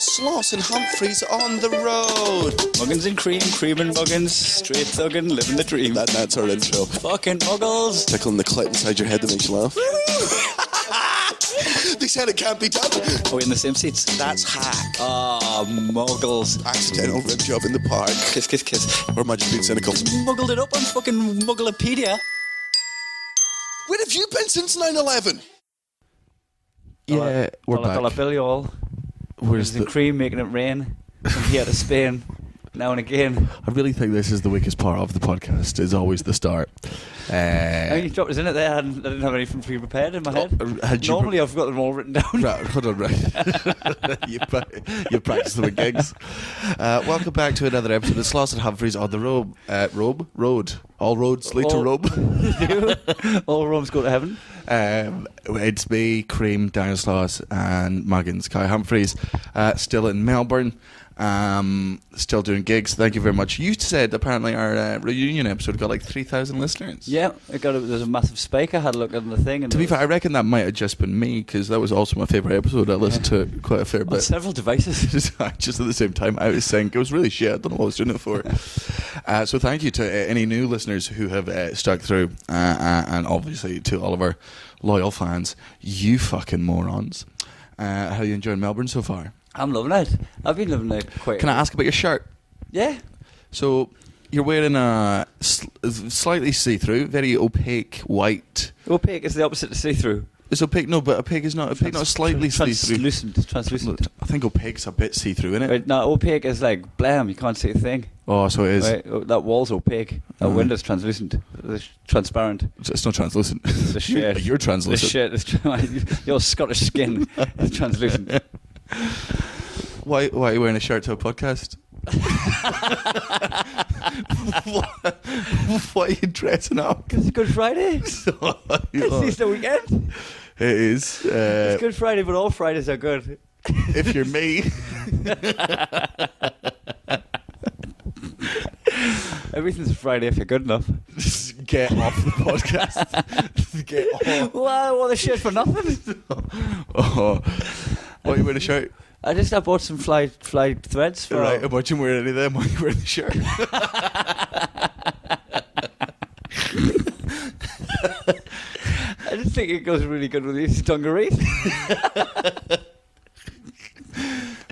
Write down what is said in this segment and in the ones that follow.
Sloss and Humphries on the road. Muggins and cream and muggins, straight thuggin', living the dream. That's our intro. Fucking muggles. Tickling the clit inside your head that makes you laugh. They said it can't be done. Are we in the same seats? That's hack. Ah, muggles. Accidental rim job in the park. Kiss, kiss, kiss. Or am I just being cynical? Muggled it up on fucking Mugglepedia. Where have you been since 9/11? Yeah, we're back. Dollar bill, y'all. Where's the cream making it rain from here to Spain now and again. I really think this is the weakest part of the podcast. Is always the start. I mean, you dropped us in it there. I didn't have anything pre-prepared in my head. Normally, I've got them all written down. Right, hold on, right. you practice them at gigs. Welcome back to another episode of Sloss and Humphries on the road. All roads lead to Rome. All roads go to heaven. It's me, Cream, Daniel Sloss, and Muggins, Kai Humphries, still in Melbourne. Still doing gigs. Thank you very much. You said apparently our reunion episode got like 3,000 listeners. Yeah, there's a massive spike. I had a look at the thing. And to be fair, I reckon that might have just been me, because that was also my favourite episode. I listened to it quite a fair bit. Several devices. just at the same time, out of sync. It was really shit. I don't know what I was doing it for. So thank you to any new listeners who have stuck through, and obviously to all of our loyal fans. You fucking morons. How are you enjoying Melbourne so far? I'm loving it. I've been loving it quite. Can I ask about your shirt? Yeah. So you're wearing a slightly see-through, very opaque white. Opaque is the opposite of see-through. It's opaque, no, but opaque is not opaque. Not slightly see-through. Translucent. I think opaque's a bit see-through, isn't it? Right, no, opaque is like blam. You can't see a thing. Oh, so it is. Right, that wall's opaque. That window's translucent. It's transparent. It's not translucent. The shit. You're translucent. The shit. Your Scottish skin is translucent. Why are you wearing a shirt to a podcast? Why are you dressing up? Because it's Good Friday. It's Easter weekend. It is. It's Good Friday, but all Fridays are good. If you're me. Everything's a Friday if you're good enough. Just get off the podcast. Get off. Well, the shit for nothing. Oh. Why are you wearing a shirt? I bought some fly threads for. Right, imagine wearing any of them while you're wearing the shirt. I just think it goes really good with these dungarees.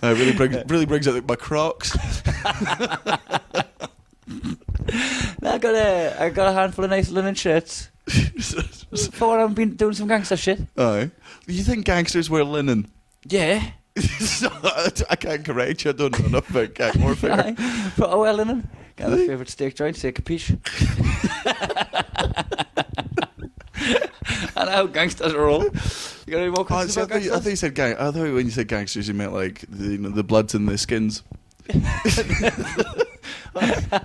It really brings out my Crocs. I got a handful of nice linen shirts. For when I've been doing some gangster shit. Aye. You think gangsters wear linen? Yeah. I can't correct you. I don't know enough about gang warfare. But I wear linen. Got my favourite steak joint, say capiche. I know how gangsters roll. You got any more questions about gangsters? I thought you said gang. I thought when you said gangsters, you meant like the bloods in the skins.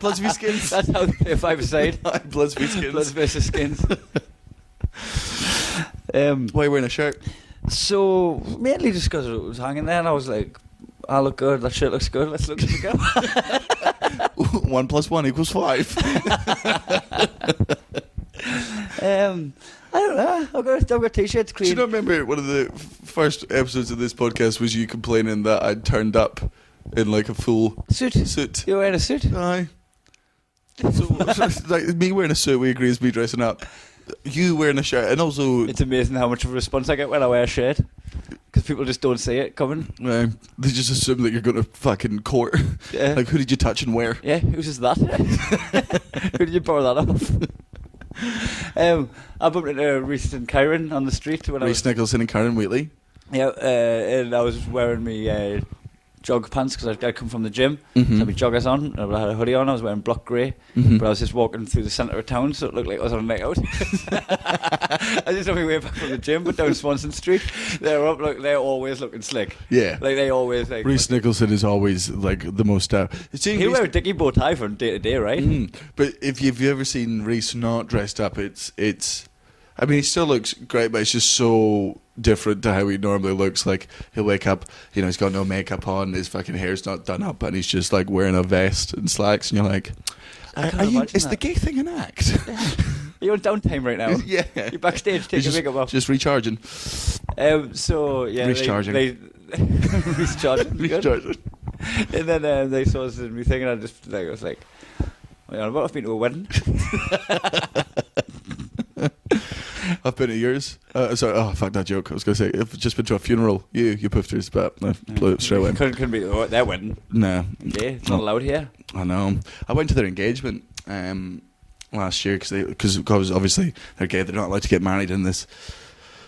Bloods v skins. That's how they play 5-a-side. Bloods v skins. Bloods versus skins. Why are you wearing a shirt? So mainly just because it was hanging there, and I was like, "I look good. That shirt looks good. Let's look at the go." 1 + 1 = 5. I don't know. I've got t-shirts clean. Do you not remember one of the first episodes of this podcast was you complaining that I'd turned up in like a full suit? You're wearing a suit? Aye. So like me wearing a suit, we agree, is me dressing up. You wearing a shirt, and also it's amazing how much of a response I get when I wear a shirt, because people just don't see it coming. They just assume that you're going to fucking court. Yeah. Like, who did you touch and where? Yeah, who's is that? Who did you borrow that off? I bumped into Reese and Kyron on the street when Reese Nicholson and Karen Wheatley. Yeah, and I was wearing me jog pants because I'd come from the gym. Mm-hmm. So I had my joggers on, and I had a hoodie on. I was wearing block grey, but I was just walking through the centre of town, so it looked like I was on a night out. I just on my way back from the gym, but down Swanson Street, they're always looking slick. Yeah, like they always like. Reese Nicholson is always like the most. He wear a dicky bow tie from day to day, right? But if you've ever seen Reese not dressed up, it's. I mean, he still looks great, but it's just so different to how he normally looks. Like, he'll wake up, he's got no makeup on, his fucking hair's not done up, and he's just like wearing a vest and slacks, and you're like, is the gay thing an act? You're on downtime right now. Yeah. You're backstage taking your makeup off. Just recharging. So, yeah. Recharging. He's charging. He's charging. And then they saw us in me thing, and I was like, well, I've been to a wedding. I've been to yours. Sorry, fuck that joke. I was going to say, I've just been to a funeral. You poofters, but I blew it straight away. Couldn't be their wedding. No. Yeah, it's not allowed here. I know. I went to their engagement last year because obviously they're gay. They're not allowed to get married in this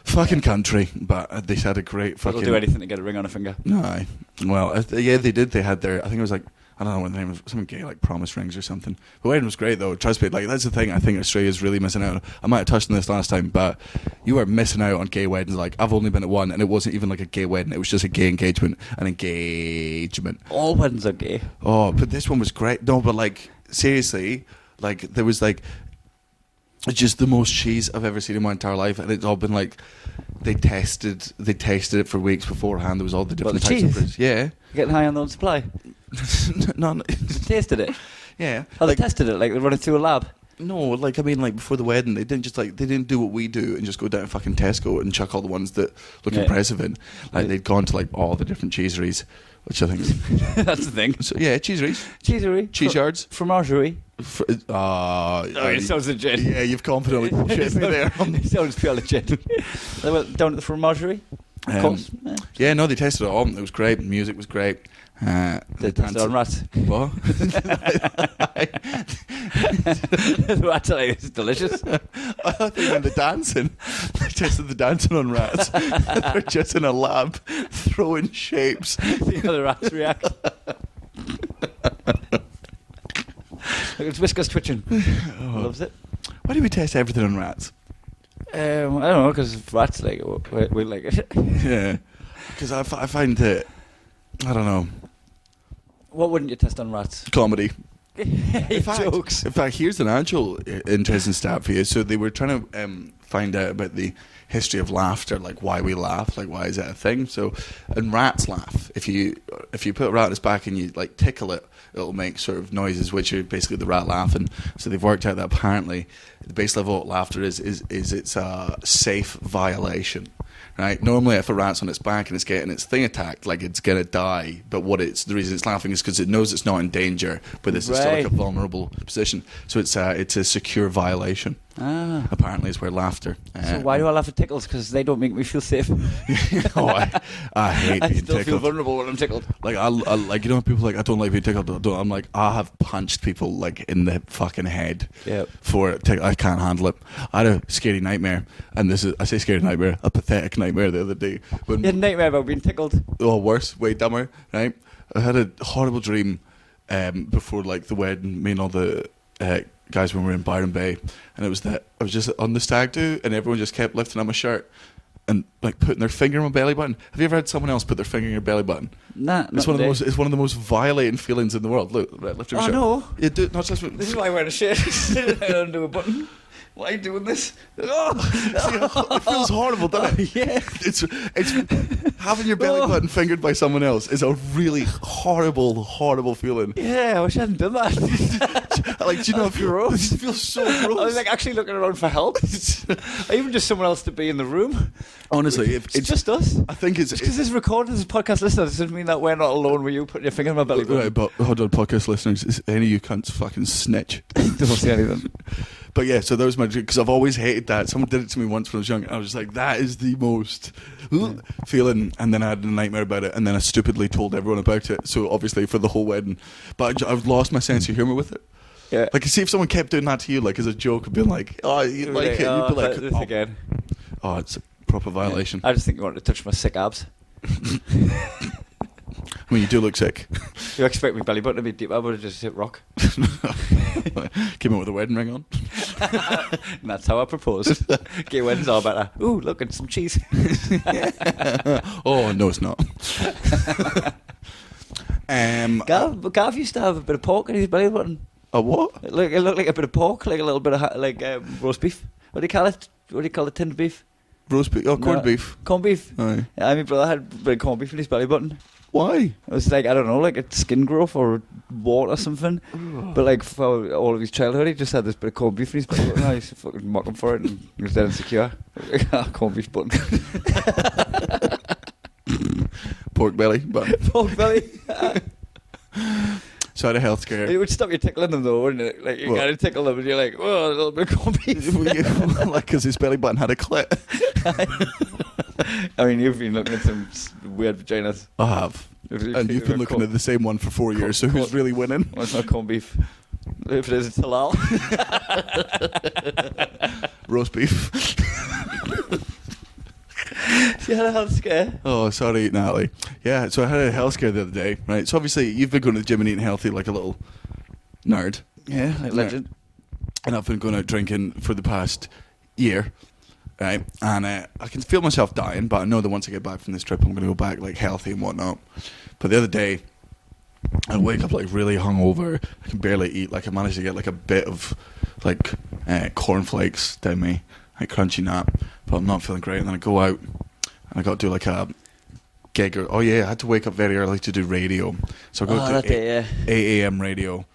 fucking country. But they had a great fucking. They'll do anything to get a ring on a finger. No. Well, yeah, they did. They had their. I think it was like. I don't know what the name was, some gay like promise rings or something. The wedding was great though. Trust me, like that's the thing I think Australia's really missing out on. I might have touched on this last time, but you are missing out on gay weddings. Like I've only been at one, and it wasn't even like a gay wedding. It was just a gay engagement. All weddings are gay. Oh, but this one was great. No, but like seriously, like there was like just the most cheese I've ever seen in my entire life, and it's all been like they tasted it for weeks beforehand. There was all the different types of fruits. Yeah, you're getting high on their own supply. No. Tasted it. Yeah. Oh, they tested it like they run it through a lab. No, like I mean, like before the wedding, they didn't do what we do and just go down to fucking Tesco and chuck all the ones that look impressive in. Like they'd gone to like all the different cheeseries, which I think is that's the thing. So yeah, cheeseries, cheese yards, fromagerie. It sounds legit. Yeah, you've confidently shit me there. It sounds pure legit. They went down to the fromagerie. Of course. Yeah, no, they tested it all. It was great. Music was great. They tested on rats. What? The rats are like, it's delicious. I thought they meant the dancing. They tested the dancing on rats. They're just in a lab throwing shapes. See how the rats react. Look, it's Whiskers twitching. Loves it. Why do we test everything on rats? I don't know, because rats like it. We like it. Yeah. Because I find that, I don't know. What wouldn't you test on rats? Comedy. Jokes. In fact, here's an actual interesting stat for you. So they were trying to find out about the history of laughter, like why we laugh, like why is that a thing? So, and rats laugh. If you put a rat on its back and you like tickle it, it'll make sort of noises, which are basically the rat laughing. So they've worked out that apparently the base level of laughter is it's a safe violation. Right? Normally, if a rat's on its back and it's getting its thing attacked, like it's gonna die. But the reason it's laughing is because it knows it's not in danger, but this is still like a vulnerable position. So it's a secure violation. Apparently, is where laughter. So why do I laugh at tickles? Because they don't make me feel safe. I hate being tickled. I still feel vulnerable when I'm tickled. Like I like people like I don't like being tickled. I'm like I have punched people like in the fucking head. For it. I can't handle it. I had a scary nightmare, and I say scary nightmare, a pathetic nightmare the other day. You had a nightmare about being tickled? Oh, worse, way dumber. Right? I had a horrible dream before like the wedding. Me and all the guys when we were in Byron Bay, and it was that I was just on the stag do, and everyone just kept lifting up my shirt and like putting their finger in my belly button. Have you ever had someone else put their finger in your belly button? Nah, it's one of the most violating feelings in the world. Look, right, lift your shirt. No. Yeah, not just. This is why I wear a shirt. I don't do a button. Why are you doing this? It feels horrible, doesn't it? Yeah. It's having your belly button fingered by someone else is a really horrible feeling. Yeah, I wish I hadn't done that. Like, do you know, if gross. It feels so gross. I was like actually looking around for help. Or even just someone else to be in the room. Honestly, it's just us. I think it's because this recording, this podcast listeners, doesn't mean that we're not alone with you putting your finger in my belly button. Right, but hold on, podcast listeners, is any of you cunts fucking snitch? Don't say anything. But yeah, so that was my dream, because I've always hated that. Someone did it to me once when I was young, and I was just like, that is the most feeling. And then I had a nightmare about it, and then I stupidly told everyone about it. So obviously for the whole wedding, but I've lost my sense of humour with it. Yeah. Like, see if someone kept doing that to you, like as a joke, and being like, "Oh, you like it?" You'd be like, this again. "Oh, it's a proper violation." I just think you wanted to touch my sick abs. I mean, you do look sick. You expect my belly button to be deep? I would have just hit rock. Came in with a wedding ring on. And that's how I proposed. Gay weddings are better. Ooh, look at some cheese. Oh no, it's not. Gav used to have a bit of pork in his belly button. A what? It looked like a bit of pork, like a little bit of roast beef. What do you call it? What do you call it? Tinned beef? Roast beef? Oh, corned beef. Corned beef. Aye. Yeah, my brother had a bit of corned beef in his belly button. Why? It was like, I don't know, like a skin growth or wart or something. But like for all of his childhood, he just had this bit of corned beef in his belly button. I used to fucking mock him for it, and he was dead insecure. Corned beef button. pork belly. But Pork belly. so I had a health scare. It would stop you tickling them though, wouldn't it? Like you What? gotta tickle them and you're like, oh, a little bit of corned beef. Like, because his belly button had a clit. I mean, you've been looking at some weird vaginas. I have. And you've been looking at the same one for 4 years, so who's really winning? Well, it's not corned beef. If it is, it's halal. Roast beef. You had a health scare. Oh, sorry, Natalie. Yeah, so I had a health scare the other day, right? So obviously, you've been going to the gym and eating healthy like a little nerd. Yeah, like legend. And I've been going out drinking for the past year, right? And I can feel myself dying, but I know that once I get back from this trip, I'm going to go back like healthy and whatnot. But the other day, I wake up like really hungover. I can barely eat. Like I managed to get like a bit of like cornflakes down me, like crunchy nut, but I'm not feeling great. And then I go out and I got to do like a gig. Oh yeah, I had to wake up very early to do radio. So I go to 8 a.m. radio.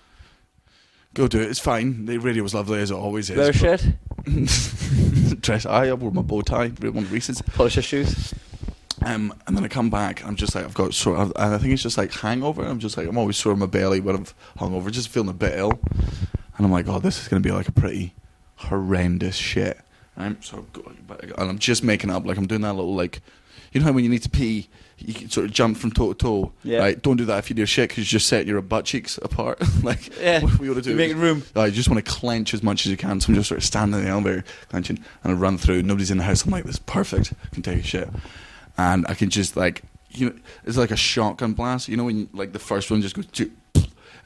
Go do it. It's fine. The radio was lovely as it always is. Wear shit. I wore my bow tie. One of the reasons. Polish your shoes. And then I come back and I'm just like, I've got sore. And I think it's just like hangover. I'm just like, I'm always sore in my belly when I'm hungover, just feeling a bit ill. And I'm like, oh, this is going to be like a pretty horrendous shit. Right? So and I'm just making up, like I'm doing that little like, you know how when you need to pee, you can sort of jump from toe to toe. Yeah. Right? Don't do that if you do shit because you just set your butt cheeks apart. Like, yeah. what we ought to do. You're making room. You just want to clench as much as you can. So I'm just sort of standing in the elevator, clenching, and I run through. Nobody's in the house. I'm like, this is perfect. I can take a shit. And I can just like, you know, it's like a shotgun blast. You know when like the first one just goes,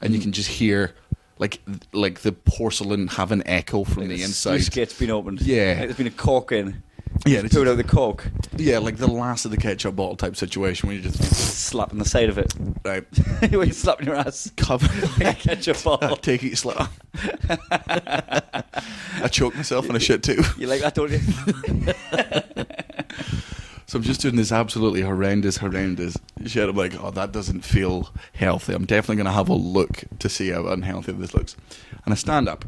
and you can just hear like the porcelain have an echo from the inside. Sluice gate's been opened. Yeah. Like there's been a cork in. Yeah, Pulled out the cork. Yeah, like the last of the ketchup bottle type situation where you just Slapping the side of it. right, When you're slapping your ass. cover Like a ketchup bottle. take it slow. I choke myself on a shit too. You like that, don't you? So I'm just doing this absolutely horrendous shit. I'm like, oh, that doesn't feel healthy. I'm definitely going to have a look to see how unhealthy this looks. And I stand up.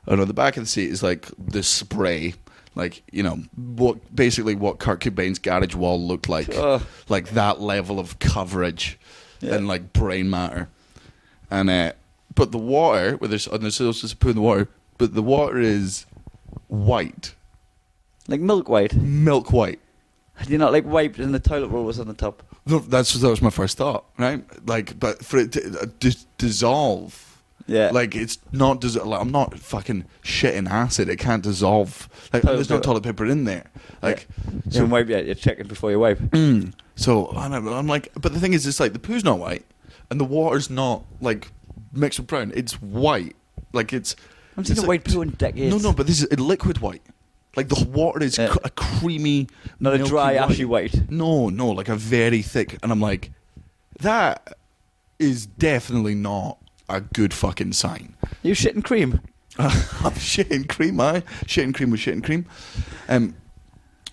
And on the back of the seat is like this spray, like, you know, what Kurt Cobain's garage wall looked like. Like that level of coverage and like brain matter. And but the water, where there's also a poo in the water, but the water is white. Like milk white. Milk white. Had you not like wiped and the toilet roll was on the top? No, that was my first thought, right? Like, but for it to dissolve, Yeah. like it's not. Like, I'm not fucking shitting acid. It can't dissolve. Like, Toilet there's no paper. toilet paper in there. Like, You haven't wiped yet. You're checking before you wipe. so I'm like, but the thing is, it's like the poo's not white, and the water's not like mixed with brown. It's white. Like it's. I'm seeing it's a like- white poo in decades. No, but this is a liquid white. Like the water is Yeah. a creamy, Not a milky dry, white. ashy white. No, like a very thick. And I'm like, that is definitely not a good fucking sign. You shitting cream. I'm shitting cream, shitting cream with shitting cream.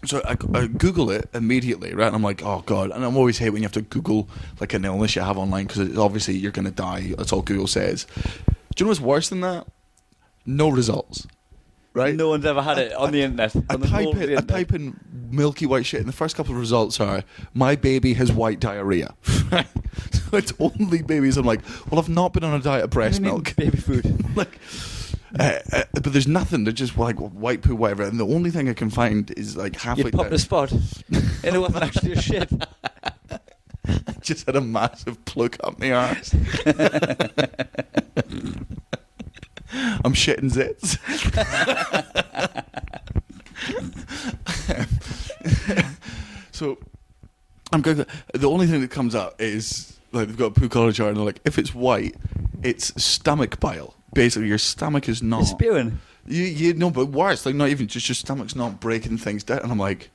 So I Google it immediately, right? And I'm like, oh God. And I'm always hate when you have to Google like an illness you have online because obviously you're going to die. That's all Google says. Do you know what's worse than that? No results. Right? No one's ever had it on the internet. I type in milky white shit, and the first couple of results are, my baby has white diarrhea. Right? So it's only babies. I'm like, well, I've not been on a diet of breast milk. Baby food. Like, but there's nothing. They're just like white poo, whatever. And the only thing I can find is like halfway You popped down. a spot. And it wasn't actually a shit. I just had a massive plug up my arse. I'm shitting zits. So I'm going. The only thing that comes up is like they've got a poo collar chart, and they're like, if it's white, it's stomach bile. Basically, your stomach is not. You're spewing. You know, but worse, like not even just your stomach's not breaking things down. And I'm like,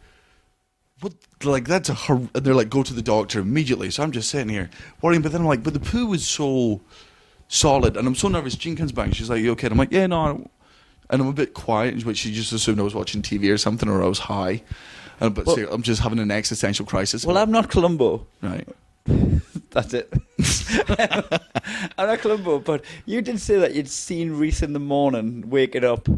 what? Like that's and they're like, go to the doctor immediately. So I'm just sitting here worrying. But then I'm like, but the poo was so solid, and I'm so nervous. Jean comes back, and she's like, you okay? And I'm like, yeah, no. And I'm a bit quiet, but she just assumed I was watching TV or something, or I was high. But Well- see, I'm just having an existential crisis. Well, I'm not Columbo. Right. That's it. I'm not Columbo, but you did say that you'd seen Reese in the morning waking up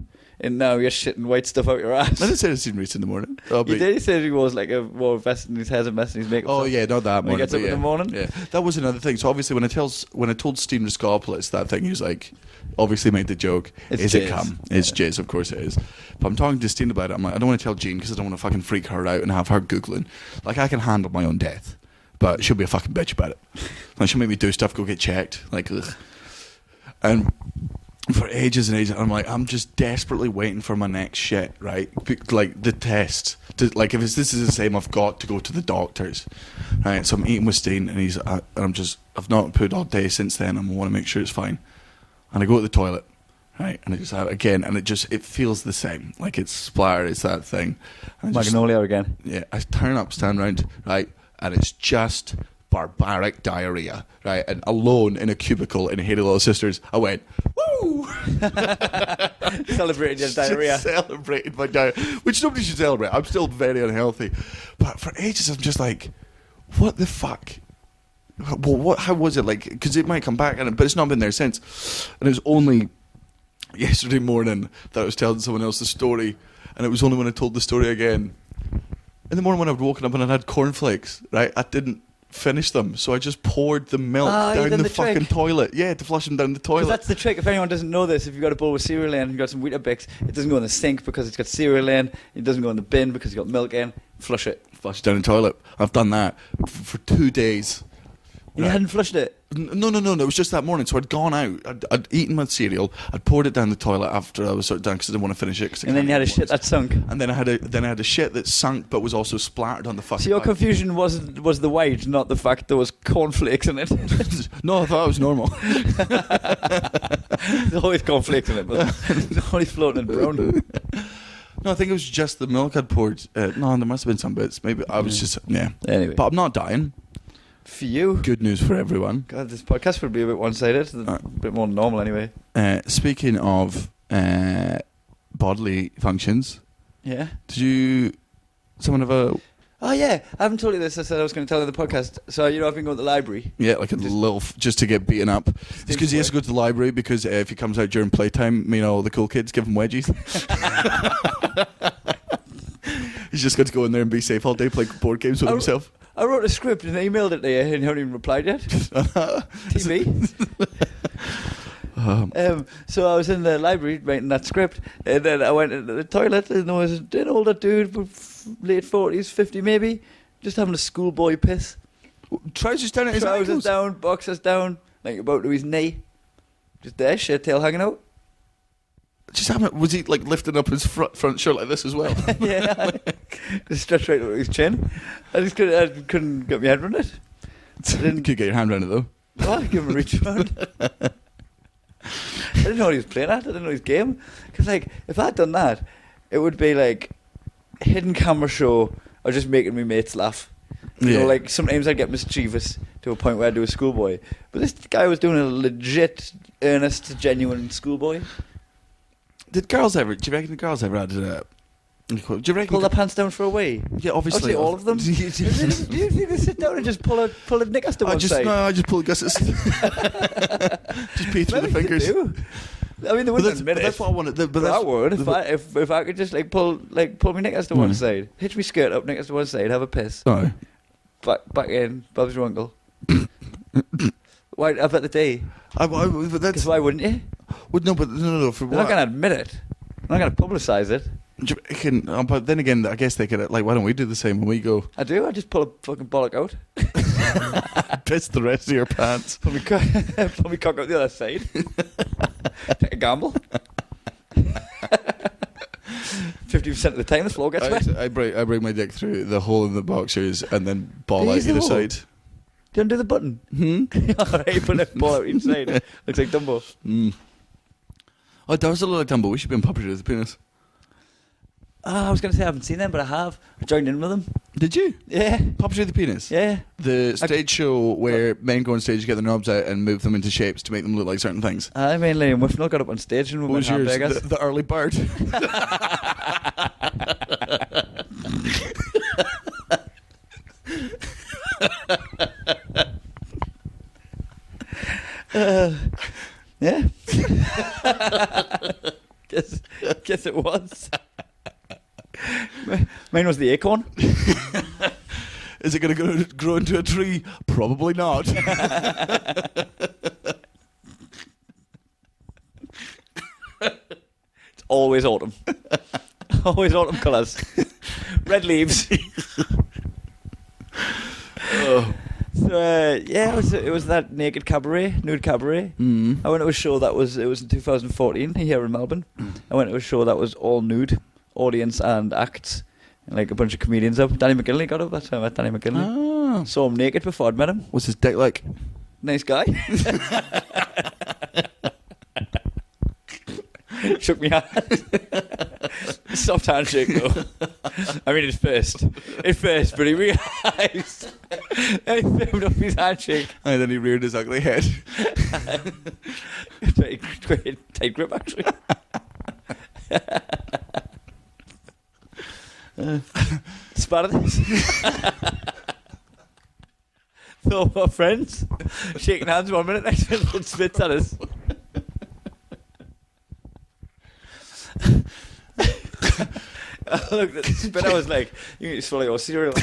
and now you're shitting white stuff out your ass. I didn't say I'd seen Reese in the morning. You did. He said he was like a more vested in his hair and vested in his makeup. Oh yeah, not that When he morning. gets up but in the morning. Yeah, that was another thing. So obviously, when I told Steve Niscopoulos that thing, he was like, obviously made the joke. It's is it Jizz. cum? It's Jizz, of course it is. But I'm talking to Steve about it. I'm like, I don't want to tell Jean because I don't want to fucking freak her out and have her googling. Like, I can handle my own death, but she'll be a fucking bitch about it. Like, she'll make me do stuff, go get checked. Like, ugh. And for ages and ages, I'm like, I'm just desperately waiting for my next shit, right? Like the test. Like if this is the same, I've got to go to the doctors, right? So I'm eating with Steen, and I've not pooed all day since then. I want to make sure it's fine, and I go to the toilet, right? And I just have it again, and it feels the same, like it's splatter, it's that thing. And Magnolia again. Yeah, I turn up, stand round, right, and it's just barbaric diarrhea, right? And alone in a cubicle in Hated Little Sisters, I went, woo! Celebrated your diarrhea. Just celebrated my diarrhea, which nobody should celebrate. I'm still very unhealthy. But for ages, I'm just like, what the fuck? Well, how was it like? Because it might come back, but it's not been there since. And it was only yesterday morning that I was telling someone else the story, and it was only when I told the story again. In the morning when I'd woken up and I'd had cornflakes, right? I didn't finish them, so I just poured the milk down the fucking trick. toilet. Yeah, to flush them down the toilet. That's the trick. If anyone doesn't know this, if you've got a bowl with cereal in and you've got some Weetabix, it doesn't go in the sink because it's got cereal in. It doesn't go in the bin because it's got milk in. Flush it. Flush it down the toilet. I've done that for 2 days. You hadn't flushed it? No. It was just that morning. So I'd gone out. I'd eaten my cereal. I'd poured it down the toilet after I was sort of done because I didn't want to finish it. And then you had a shit that sunk. And then I had a shit that sunk but was also splattered on the fucking. So your back. confusion was the white, not the fact there was cornflakes in it. No, I thought it was normal. There's always cornflakes in it, but it's always floating in brown. No, I think it was just the milk I'd poured. No, there must have been some bits. Maybe I was just Anyway, but I'm not dying. for you, Good news for everyone. God, this podcast would be a bit one-sided, a bit more normal anyway. Speaking of bodily functions, Yeah. did someone have a Oh yeah, I haven't told you this. I said I was going to tell you in the podcast. So I've been going to the library. like a little just to get beaten up? It's because he has to go to the library because if he comes out during playtime, all the cool kids give him wedgies. He's just got to go in there and be safe all day, play board games with himself. I wrote a script and I emailed it to you, and you haven't even replied yet. TV. So I was in the library writing that script, and then I went into the toilet, and there was an older dude, late 40s, 50 maybe, just having a schoolboy piss. Trousers down at his Trousers ankles. down, boxers down, like about to his knee. Just there, shirt tail hanging out. Was he like lifting up his front shirt like this as well? Yeah, just stretched right over his chin. I couldn't get my head around it. Could get your hand around it though. Oh, I give him a reach around. I didn't know what he was playing at. I didn't know his game. Because, if I'd done that, it would be like hidden camera show or just making me mates laugh. You know, sometimes I'd get mischievous to a point where I'd do a schoolboy. But this guy was doing a legit, earnest, genuine schoolboy. Do you reckon the girls ever had a... Do you reckon... Pull their pants down for a wee. Yeah, obviously. All of them. Do you think they sit down and just pull a knickers to one side? No, I just pull Gus's... just pee through the fingers. I mean, they wouldn't admit it. That's what I wanted. But I would if I could just pull my knickers to one side, hitch me skirt up, knickers to one side, have a piss, Oh. back in, Bob's your uncle. Why? I bet the day. But that's... Why wouldn't you? Well, no, but no. For They're what? not going to admit it. They're not going to publicise it. But then again, I guess they could. Why don't we do the same when we go? I do. I just pull a fucking bollock out. Piss the rest of your pants. Pull me cock out the other side. Take a gamble. 50% of the time, the floor gets wet. I break my dick through the hole in the boxers and then ball out Use the either hole. side. Do you undo the button? Alright, put a ball out each side. Looks like Dumbo. Oh, that was a lot like Dumbo. We should be in Puppetry with the Penis. I was going to say I haven't seen them, but I have. I joined in with them. Did you? Yeah. Puppetry with the Penis? Yeah. The stage show where men go on stage, get their knobs out and move them into shapes to make them look like certain things. I mean, Liam Wiffnell got up on stage and we What went was yours? hamburgers. The early bird. Yeah. Guess it was. Mine was the acorn. Is it going to grow into a tree? Probably not. It's always autumn. Always autumn colours. Red leaves. Oh. So it was that nude cabaret. I went to a show it was in 2014 here in Melbourne. I went to a show that was all nude, audience and acts, and like a bunch of comedians up. Danny McGinley got up. That's how I met Danny McGinley. Saw him naked before I'd met him. What's his dick like? Nice guy. Shook me hand. Soft handshake though. I mean, at first, but he realised. He filmed up his handshake. And then he reared his ugly head. Tight grip, actually. Spartans. So our friends shaking hands 1 minute, next minute it spits at us. I looked at the spit, I was like, you need to swallow your cereal.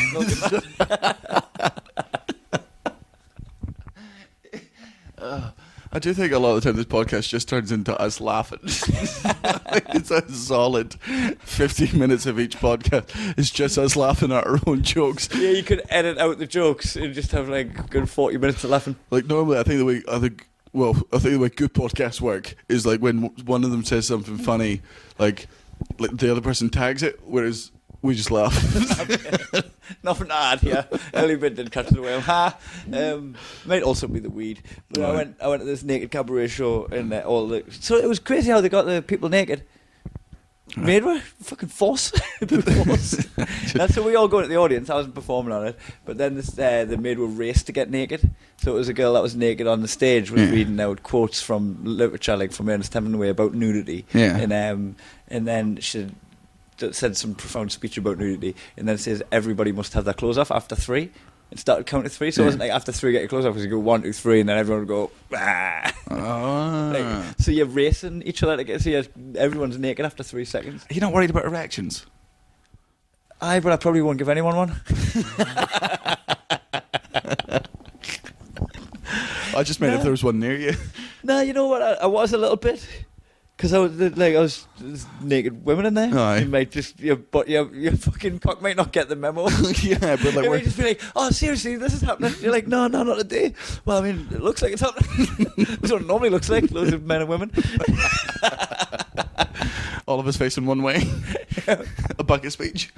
I do think a lot of the time this podcast just turns into us laughing. It's a solid 15 minutes of each podcast. It's just us laughing at our own jokes. Yeah, you could edit out the jokes and just have like a good 40 minutes of laughing. Like normally, I think the way good podcasts work is like when one of them says something funny, like the other person tags it, whereas we just laugh. Nothing to add here. Only bit did catch the whale. Might also be the weed. But Right. I went to this naked cabaret show and so it was crazy how they got the people naked. Made were fucking force. That's so we all go to the audience. I wasn't performing on it, but then the maid were raced to get naked. So it was a girl that was naked on the stage was reading out quotes from literature, like from Ernest Hemingway about nudity. Yeah. And then she said some profound speech about nudity, and then it says everybody must have their clothes off after 3. It started counting to 3, so it wasn't like after 3 get your clothes off, because you go 1, 2, 3, and then everyone would go. Ah. Ah. So you're racing each other to get. So everyone's naked after 3 seconds. Are you not worried about erections? But I probably won't give anyone one. I just meant if there was one near you. No, you know what? I was a little bit. Because there's naked women in there. Aye. You might just, your fucking cock might not get the memo. Yeah, but like It might just be like, oh, seriously, this is happening. You're like, no, not today. Well, I mean, it looks like it's happening. That's what it normally looks like, loads of men and women. all of us facing one way. A bucket speech.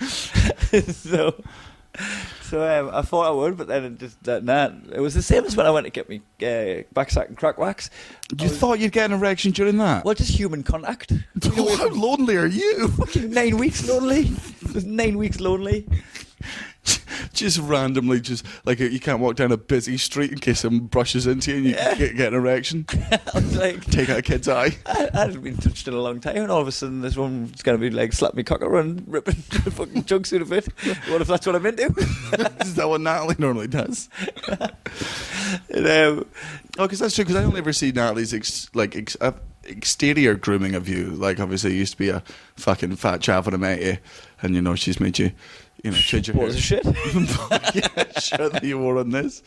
So I thought I would, but then it was the same as when I went to get me backsack and crack wax. You thought you'd get an erection during that? Well, just human contact. How lonely are you? Fucking 9 weeks lonely. It was 9 weeks lonely. Just randomly, just like you can't walk down a busy street in case someone brushes into you and you get an erection. I was like, take out a kid's eye. I hadn't been touched in a long time, and all of a sudden this woman's going to be like slap me cocker and ripping the fucking jumpsuit of it. What if that's what I'm into? Is that what Natalie normally does? Because that's true. Because I only ever see Natalie's exterior grooming of you. Like obviously, you used to be a fucking fat chap when I met you, and she's made you. Change your hair. What was the shit? Yeah, sure that you wore on this.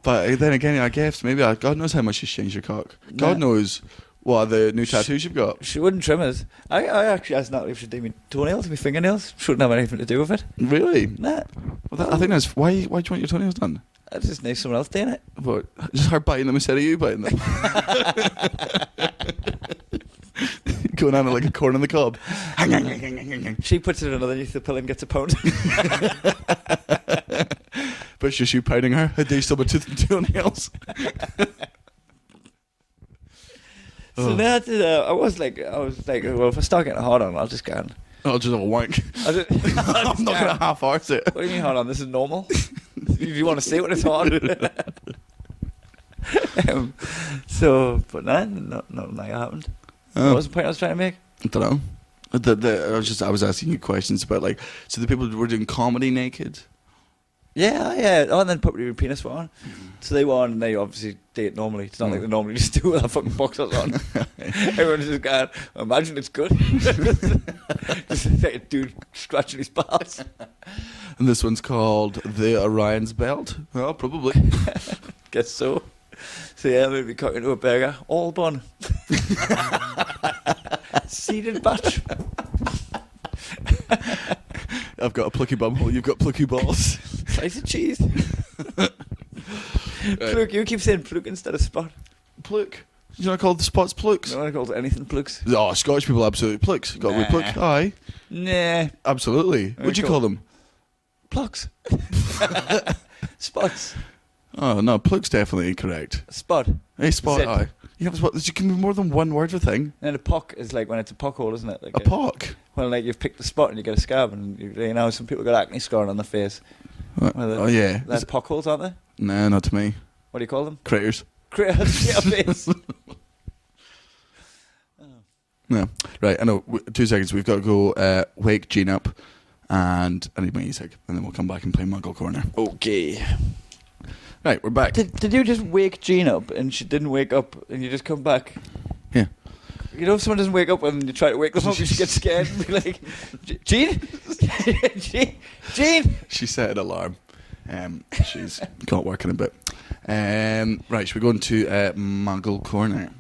But then again, I guess maybe God knows how much she's changed your cock. God knows what the new tattoos you've got. She wouldn't trim us. I actually asked Natalie if she'd do me toenails, my fingernails. She wouldn't have anything to do with it. Really? Nah. Well, I think that's why do you want your toenails done? I just need someone else doing it. What? Just her biting them instead of you biting them. Going on like a corn on the cob. She puts it underneath the pillow and gets a pound. But it's just you pounding her. Do you still have tooth and toenails? So I was like, well, if I start getting hard on, I'll just go on. I'll just have a wank. I'm I'm not going to half-arse it. What do you mean hard on? This is normal. If you want to see what it's hard. But no, that happened. What was the point I was trying to make? I don't know. I was asking you questions about so the people who were doing comedy naked. Yeah. Oh, and then puppy and penis were on. So they were on, and they obviously date normally. It's not like they normally just do with their fucking boxers on. Everyone's just going, imagine it's good. Just like a dude scratching his balls. And this one's called The Orion's Belt. Well, probably. Guess so. So yeah, maybe cut into a burger. All bun. Seeded batch. I've got a plucky bumhole, you've got plucky balls. Slice of cheese. Pluk, you keep saying pluk instead of spot. Pluk. Do you not call the spots pluks? No, I call it anything pluks. Oh, Scottish people absolutely pluks. Got a wee pluk. Aye. Nah. Absolutely. What'd you call them? Plucks. Spots. Oh, no, pluk's definitely incorrect. Spot. Hey, spot, Zip. aye. You have a spot. You can be more than one word for thing. And a pock is like when it's a pock hole, isn't it? Like A pock. Well, like you've picked a spot and you get a scab, and you know some people got acne scarring on their face. Oh, yeah. They're pock holes, aren't they? No, not to me. What do you call them? Critters. Critters. Yeah, face. No. Right, I know. 2 seconds. We've got to go wake Jean up and I need my music. And then we'll come back and play Muggle Corner. Okay. Right, we're back. Did you just wake Jean up and she didn't wake up and you just come back? Yeah. You know if someone doesn't wake up and you try to wake them up, you just get scared and be like, Jean? Jean? She set an alarm. She's got working a bit. Right, should we go into Muggle Corner?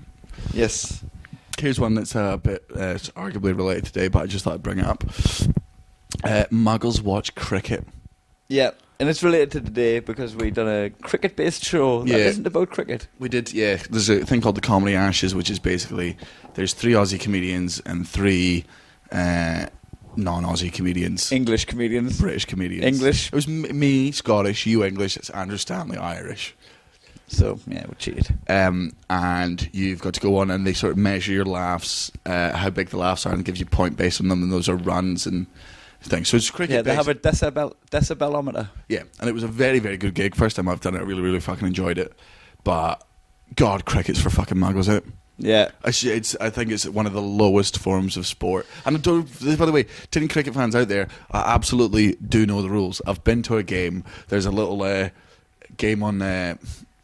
Yes. Here's one that's a bit it's arguably related today, but I just thought I'd bring it up. Muggles watch cricket. Yeah, and it's related to today because we've done a cricket-based show that isn't about cricket. We did, yeah. There's a thing called the Comedy Ashes, which is basically there's 3 Aussie comedians and 3 non-Aussie comedians. English comedians. British comedians. English. It was me, Scottish, you English, it's Andrew Stanley, Irish. So, yeah, we cheated. And you've got to go on and they sort of measure your laughs, how big the laughs are, and give you a point based on them, and those are runs and things. So it's cricket. Yeah, they have a decibelometer. Yeah, and it was a very, very good gig. First time I've done it, I really, really fucking enjoyed it. But, God, cricket's for fucking muggles, isn't it? Yeah. I think it's one of the lowest forms of sport. And I don't, by the way, to any cricket fans out there, I absolutely do know the rules. I've been to a game. There's a little game on the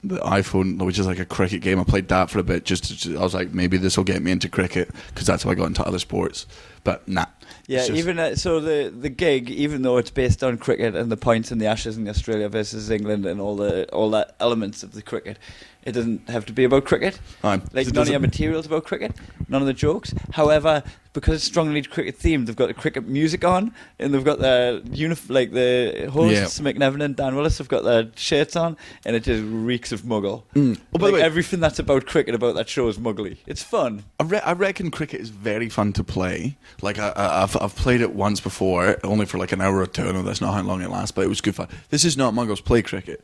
iPhone, which is like a cricket game. I played that for a bit. I was like, maybe this will get me into cricket, because that's how I got into other sports. But nah. Yeah, even so the gig, even though it's based on cricket and the points and the Ashes in Australia versus England and all that elements of the cricket, it doesn't have to be about cricket. Like none of your material's about cricket, none of the jokes. However, because it's strongly cricket themed, they've got the cricket music on, and they've got the the hosts, Mick Nevin and Dan Willis have got their shirts on, and it just reeks of muggle. Oh, by the way, everything that's about cricket about that show is muggly. It's fun. I reckon cricket is very fun to play. Like I've played it once before, only for like an hour or two. I know that's not how long it lasts, but it was good fun. This is not Muggles play cricket.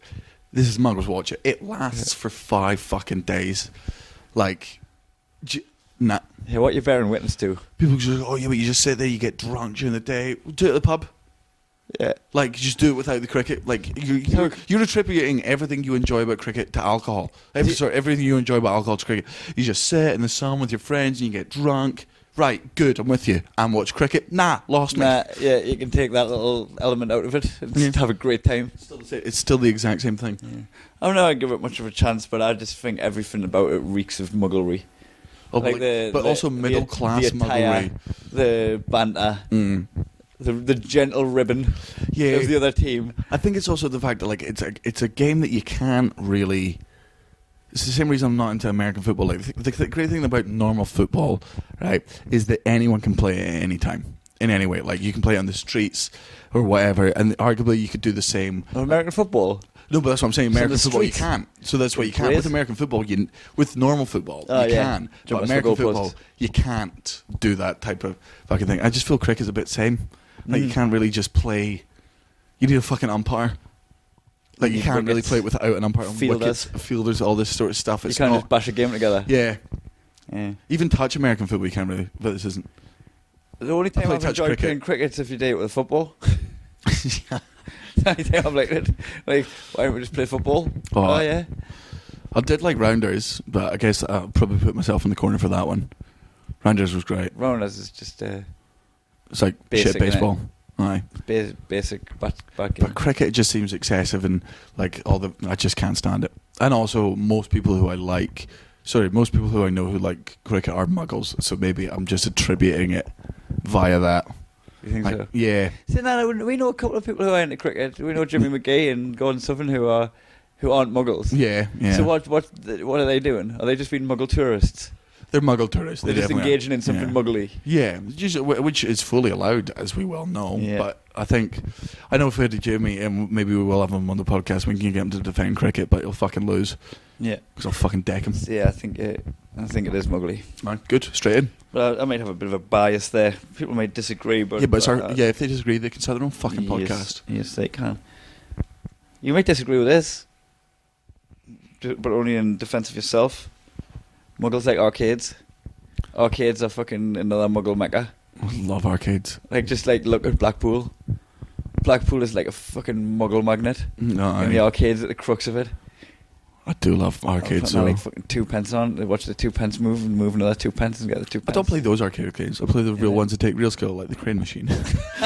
This is Muggles watch it. It lasts for 5 fucking days. Like, nah. Yeah, what you're bearing witness to. People just oh yeah, but you just sit there, you get drunk during the day. Do it at the pub. Yeah. Like, just do it without the cricket. Like, you're attributing everything you enjoy about cricket to alcohol. Everything you enjoy about alcohol to cricket. You just sit in the sun with your friends and you get drunk. Right, good, I'm with you. And watch cricket. Nah, lost me. Nah, yeah, you can take that little element out of it and just have a great time. It's still the exact same thing. Yeah. I don't know, I'd give it much of a chance, but I just think everything about it reeks of mugglery. Oh, like but also middle class mugglery. The banter. The gentle ribbon of the other team. I think it's also the fact that like it's a game that you can't really. It's the same reason I'm not into American football. Like the great thing about normal football, right, is that anyone can play it at any time, in any way. Like you can play it on the streets or whatever, and arguably you could do the same. American football. No, but that's what I'm saying. American football, you can't. So that's what you can't. With American football, with normal football, you can. But American football, you can't do that type of fucking thing. I just feel cricket's a bit same. Like you can't really just play. You need a fucking umpire. Like you can't really play it without an umpire. Fielders, all this sort of stuff. You can't just bash a game together. Yeah. Even touch American football, you can't really. But this isn't. The only time I've enjoyed playing cricket is if you do it with football. The only time I've liked it. Like, why don't we just play football? Oh yeah. I did like rounders, but I guess I'll probably put myself in the corner for that one. Rounders was great. Rounders is just it's like basic, shit baseball. Aye. Basic back But cricket just seems excessive, and like I just can't stand it. And also, most people who I know who like cricket are muggles, so maybe I'm just attributing it via that. You think so? Yeah. See, no, we know a couple of people who are into cricket. We know Jimmy McGee and Gordon Southern who aren't muggles. Yeah. So what are they doing? Are they just being muggle tourists? They're muggle tourists. They're just engaging in something muggly. Yeah, which is fully allowed, as we well know. Yeah. But I know if we had Jamie, and maybe we will have him on the podcast, we can get him to defend cricket, but he'll fucking lose. Yeah. Because I'll fucking deck him. Yeah, I think it is muggly. Right, good, straight in. But I might have a bit of a bias there. People might disagree, but... Yeah, but if they disagree, they can start their own fucking podcast. Yes, they can. You might disagree with this, but only in defence of yourself. Muggles like arcades. Arcades are fucking another muggle mecca. I love arcades. Look at Blackpool. Blackpool is like a fucking muggle magnet. No, and the arcade's at the crux of it. I do love arcades. So like fucking 2p on. They watch the 2p move and move another 2p and get the 2p. I don't play those arcade games. I play the real ones that take real skill, like the crane machine.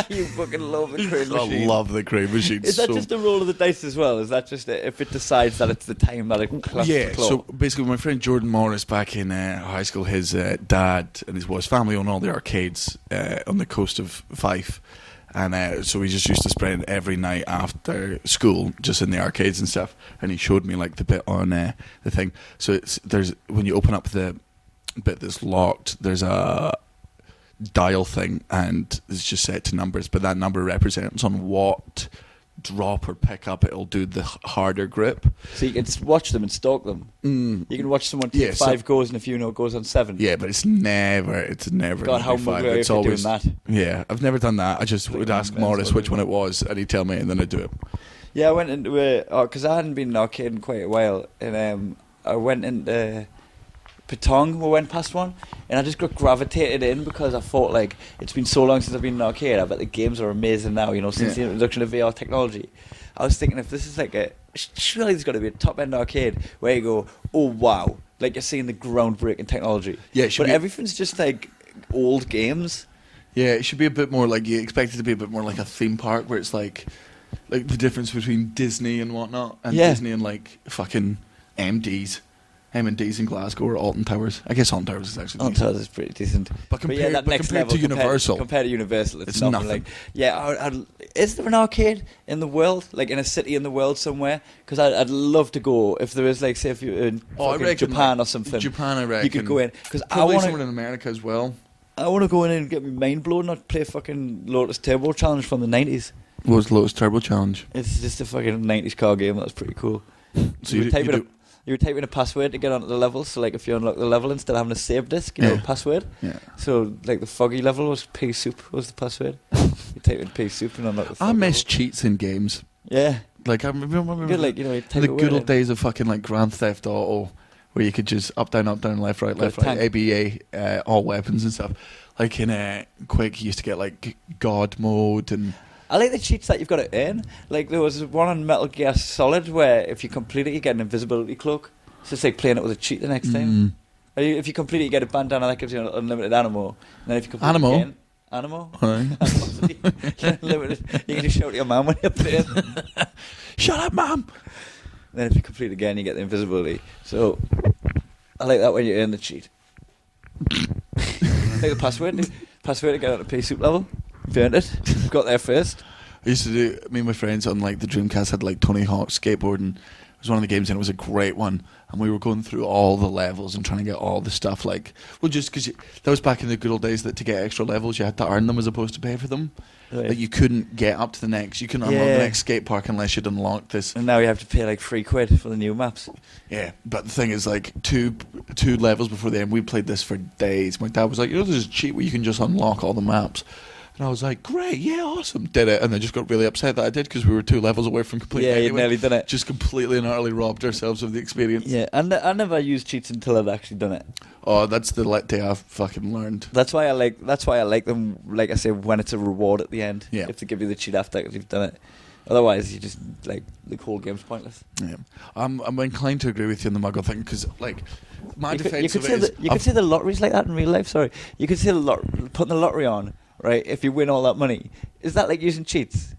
You fucking love the crane machine. I love the crane machine. Is that just a roll of the dice as well? Is that just if it decides that it's the time that it claps the claw? So basically my friend Jordan Morris back in high school, his dad and his family own all the arcades on the coast of Fife. And so we just used to spend every night after school just in the arcades and stuff. And he showed me like the bit on the thing. So there's when you open up the bit that's locked, there's a dial thing, and it's just set to numbers. But that number represents on what drop or pick up it'll do the harder grip. So you can watch them and stalk them. You can watch someone take 5 goes, and if you know it goes on 7. Yeah, but it's never God, how muggly are you for doing that? Yeah, I've never done that. I just would ask Morris which one it was, and he'd tell me, and then I'd do it. Yeah, I went into it because I hadn't been in an arcade in quite a while, and I went into Patong. We went past one, and I just got gravitated in because I thought, like, it's been so long since I've been in an arcade. I bet the games are amazing now, since the introduction of VR technology. I was thinking, if this is like surely there's got to be a top end arcade where you go, oh wow, like you're seeing the groundbreaking technology. Yeah, but everything's just like old games. Yeah, it should be a bit more like, you expect it to be a bit more like a theme park where it's like the difference between Disney and whatnot, and Disney and like fucking M&D's in Glasgow or Alton Towers. I guess Alton Towers is actually Alton Towers is pretty decent. But compared to Universal. Compared to Universal, it's nothing. Like, is there an arcade in the world, like in a city in the world somewhere? Because I'd love to go. If there is, like, say, if you're in Japan or something. Japan, I reckon. You could go in. Because I want somewhere in America as well. I want to go in and get my mind blown, not play fucking Lotus Turbo Challenge from the 90s. What was Lotus Turbo Challenge? It's just a fucking 90s car game. That's pretty cool. So you would type in a password to get onto the level. So, like, if you unlock the level, instead of having a save disk, you know, password. Yeah. So, like, the foggy level was pea soup was the password. You type in pea soup and unlock the foggy I miss level. Cheats in games. Yeah. Like, I remember good, like, the good old days of fucking, like, Grand Theft Auto, where you could just up, down, left, right, ABA, all weapons and stuff. Like, in Quake, you used to get, like, God mode and... I like the cheats that you've got to earn. Like, there was one on Metal Gear Solid where if you complete it, you get an invisibility cloak. So it's like playing it with a cheat the next time. If you complete it, you get a bandana that gives you an unlimited ammo. And then if you complete it again... Animo? Unlimited. You can just shout at your mum when you're playing. Shut up, mum! Then if you complete it again, you get the invisibility. So, I like that when you earn the cheat. Like the password. Password to get on a pea soup level. You've earned it. You've got there first. I used to do, me and my friends on like the Dreamcast had like Tony Hawk skateboarding. It was one of the games and it was a great one. And we were going through all the levels and trying to get all the stuff like, well, just because that was back in the good old days that to get extra levels you had to earn them as opposed to pay for them. Right. Like you couldn't get up to the next, you couldn't unlock the next skate park unless you'd unlocked this. And now you have to pay like £3 for the new maps. Yeah, but the thing is like two levels before the end, we played this for days. My dad was like, there's a cheat where you can just unlock all the maps. And I was like, great, yeah, awesome. Did it. And I just got really upset that I did because we were 2 levels away from completing it. Yeah, you nearly done it. Just completely and utterly robbed ourselves of the experience. Yeah, and I never used cheats until I'd actually done it. Oh, that's the day I've fucking learned. That's why I like them, like I say, when it's a reward at the end. Yeah. If they give you the cheat after you've done it. Otherwise, you just, like, the whole game's pointless. Yeah. I'm inclined to agree with you on the muggle thing because, like, my defense of it is... You could say the lottery's like that in real life, sorry. You could say putting the lottery on, right, if you win all that money, is that like using cheats?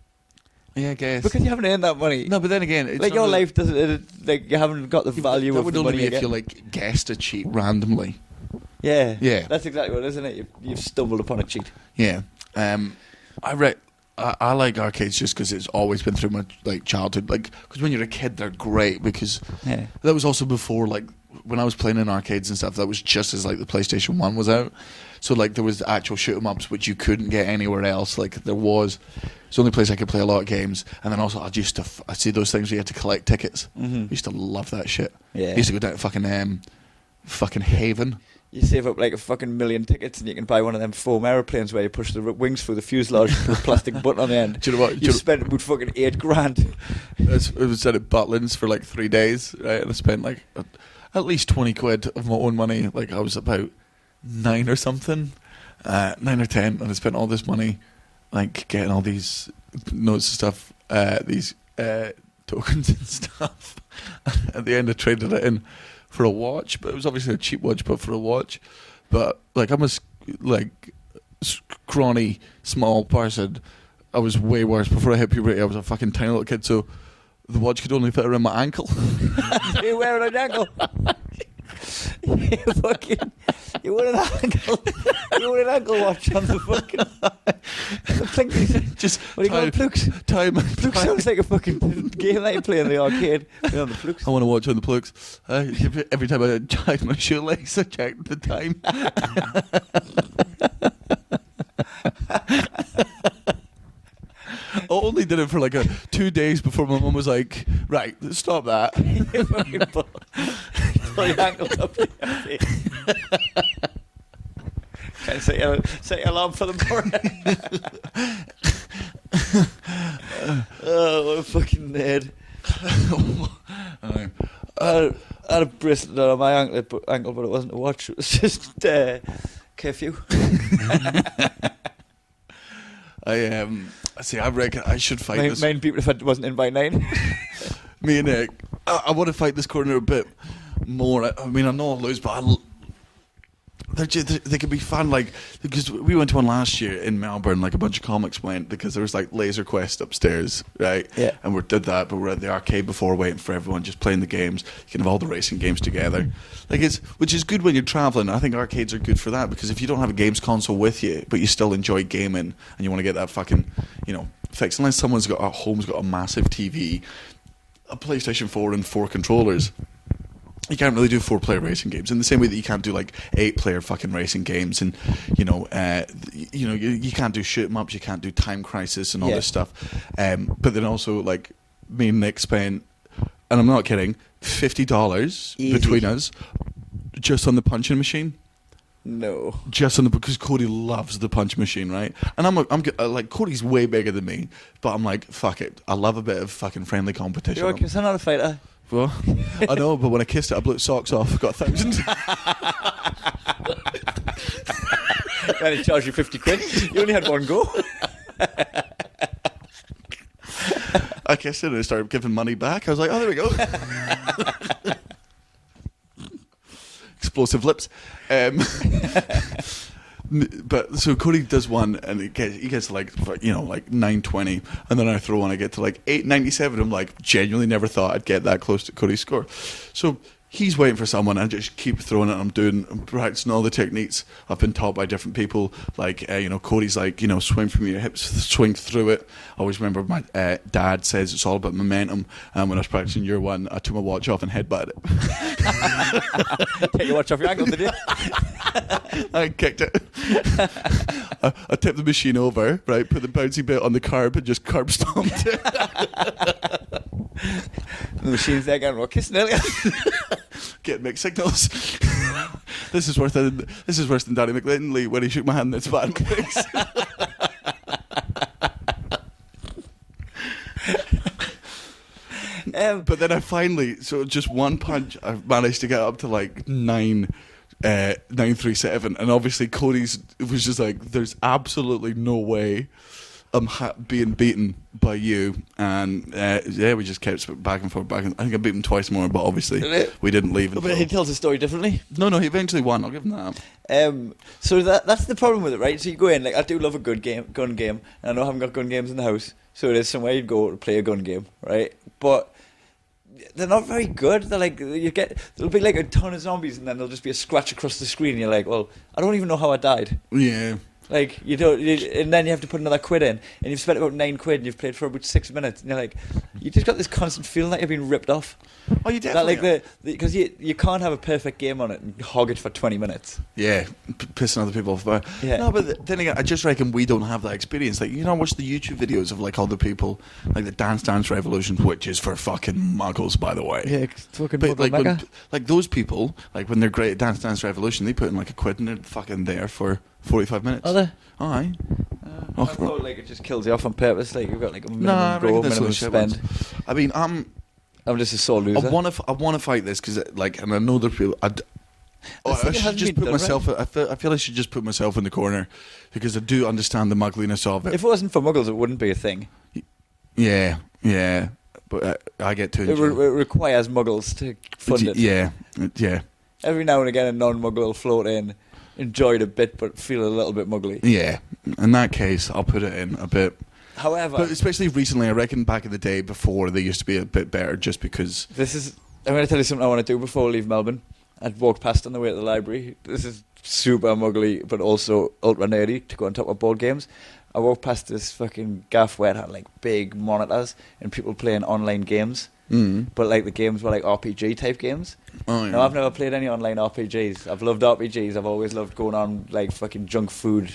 Yeah, I guess. Because you haven't earned that money. No, but then again, it's like not your a- life doesn't. Like you haven't got the value that of would the only money be if again. you like guessed a cheat randomly. Yeah. Yeah. That's exactly what it is, isn't it? You've stumbled upon a cheat. Yeah. I like arcades just because it's always been through my like childhood. Like, because when you're a kid, they're great because Yeah. that was also before like when I was playing in arcades and stuff. That was just as like the PlayStation 1 was out. So like there was actual shoot 'em ups which you couldn't get anywhere else. Like there was, it's the only place I could play a lot of games. And then also I used to I see those things where you had to collect tickets. I used to love that shit. Yeah. I used to go down to fucking Haven. You save up like a fucking million tickets and you can buy one of them foam aeroplanes where you push the wings through the fuselage and put a plastic button on the end. Do you know what? You spent about fucking $8,000. It was at Butlins for like 3 days, right? And I spent like at least 20 quid of my own money. Like I was about 9 or something, 9 or 10, and I spent all this money like getting all these notes and stuff, these tokens and stuff. At the end I traded it in for a watch, but it was obviously a cheap watch, but for a watch. But like I'm a scrawny, small person. I was way worse before I hit puberty. I was a fucking tiny little kid, so the watch could only fit around my ankle. You wear it on your ankle. You wear an ankle. You wear an ankle watch on the fucking. The thing, Just what do you call it? Plukes. Plukes sounds like a fucking game that you play in the arcade. You know, the Plukes. I want to watch on the plugs. Every time I tied my shoelace, I checked the time. I only did it for like 2 days before my mum was like, right, stop that. You fucking pull your ankle up. Can't set your alarm for the morning. Oh, what a fucking nerd. I had a bracelet on my ankle, but it wasn't a watch. It was just curfew. I reckon I should fight this. Main people if I wasn't in by 9. Me and Nick, I want to fight this corner a bit more. I mean, I know I'll lose, but they could be fun. Like, because we went to one last year in Melbourne, like a bunch of comics went because there was like Laser Quest upstairs, right? Yeah. And we did that, but we're at the arcade before waiting for everyone, just playing the games. You can have all the racing games together. Like which is good when you're traveling. I think arcades are good for that because if you don't have a games console with you, but you still enjoy gaming and you want to get that fucking, fixed, unless someone's got at home's got a massive TV, a PlayStation 4 and 4 controllers. You can't really do 4-player racing games in the same way that you can't do like 8-player fucking racing games, and you can't do shoot 'em ups, you can't do Time Crisis and all this stuff. But then also like me and Nick spent, and I'm not kidding, $50 between us just on the punching machine. No. Just on because Cody loves the punch machine, right? And I'm like Cody's way bigger than me, but I'm like fuck it, I love a bit of fucking friendly competition. You're okay, so I'm not a fighter. Well, I know, but when I kissed it, I blew its socks off. Got 1,000. Then he charged you 50 quid. You only had one go. I kissed it and it started giving money back. I was like, oh, there we go. Explosive lips. But so Cody does one and he gets like 920, and then I throw one, I get to like 897. I'm like, genuinely never thought I'd get that close to Cody's score. So he's waiting for someone, and I just keep throwing it. I'm practicing all the techniques I've been taught by different people. Like Cody's like, swing from your hips, swing through it. I always remember my dad says it's all about momentum, and when I was practicing year one, I took my watch off and headbutted it. Take your watch off your ankle, did you? I kicked it. I tipped the machine over, right, put the bouncy bit on the curb and just curb stomped it. The machine's there going, we're kissing earlier. Get mixed signals. This is worse than Danny McLinley when he shook my hand and it's bad in the face. But then I finally, so just one punch, I managed to get up to like 937, and obviously Cody's was just like, there's absolutely no way being beaten by you, and we just kept back and forth. I think I beat him twice more, but obviously we didn't leave. But he tells the story differently. No, he eventually won. I'll give him that. So that's the problem with it, right? So you go in, like, I do love a gun game, and I know I haven't got gun games in the house, so it is somewhere you'd go to play a gun game, right? But they're not very good. They're like, there'll be like a ton of zombies, and then there'll just be a scratch across the screen, and you're like, well, I don't even know how I died. Yeah. Like, and then you have to put another quid in, and you've spent about £9, and you've played for about 6 minutes, and you're like, you just got this constant feeling like you're being ripped off. Oh, you definitely. That, like, because you can't have a perfect game on it and hog it for 20 minutes. Yeah, pissing other people off. Yeah. No, but then again, I just reckon we don't have that experience. Like, watch the YouTube videos of like other people, like the Dance Dance Revolution, which is for fucking muggles, by the way. Yeah, it's fucking but like, mega. like those people, like when they're great at Dance Dance Revolution, they put in like a quid and they're fucking there for 45 minutes. Are they? Aye. I thought like it just kills you off on purpose. Like you've got like a minimum I reckon goal, that's minimum what shit spend. ones. I mean, I'm just a sore loser. I want to fight this because, like, and I know there are people. I should just put myself. I feel I should just put myself in the corner because I do understand the muggliness of it. If it wasn't for muggles, it wouldn't be a thing. Yeah. But I get to enjoy. It requires muggles to fund it. Yeah. Every now and again, a non-muggle will float in, enjoy it a bit, but feel a little bit muggly. Yeah. In that case, I'll put it in a bit. However, but especially recently, I reckon back in the day before they used to be a bit better, just because. I'm going to tell you something I want to do before I leave Melbourne. I'd walk past on the way to the library. This is super muggly, but also ultra nerdy to go on top of board games. I walked past this fucking gaff where it had like big monitors and people playing online games. But like the games were like RPG type games. Oh, yeah. No, I've never played any online RPGs. I've loved RPGs. I've always loved going on like fucking junk food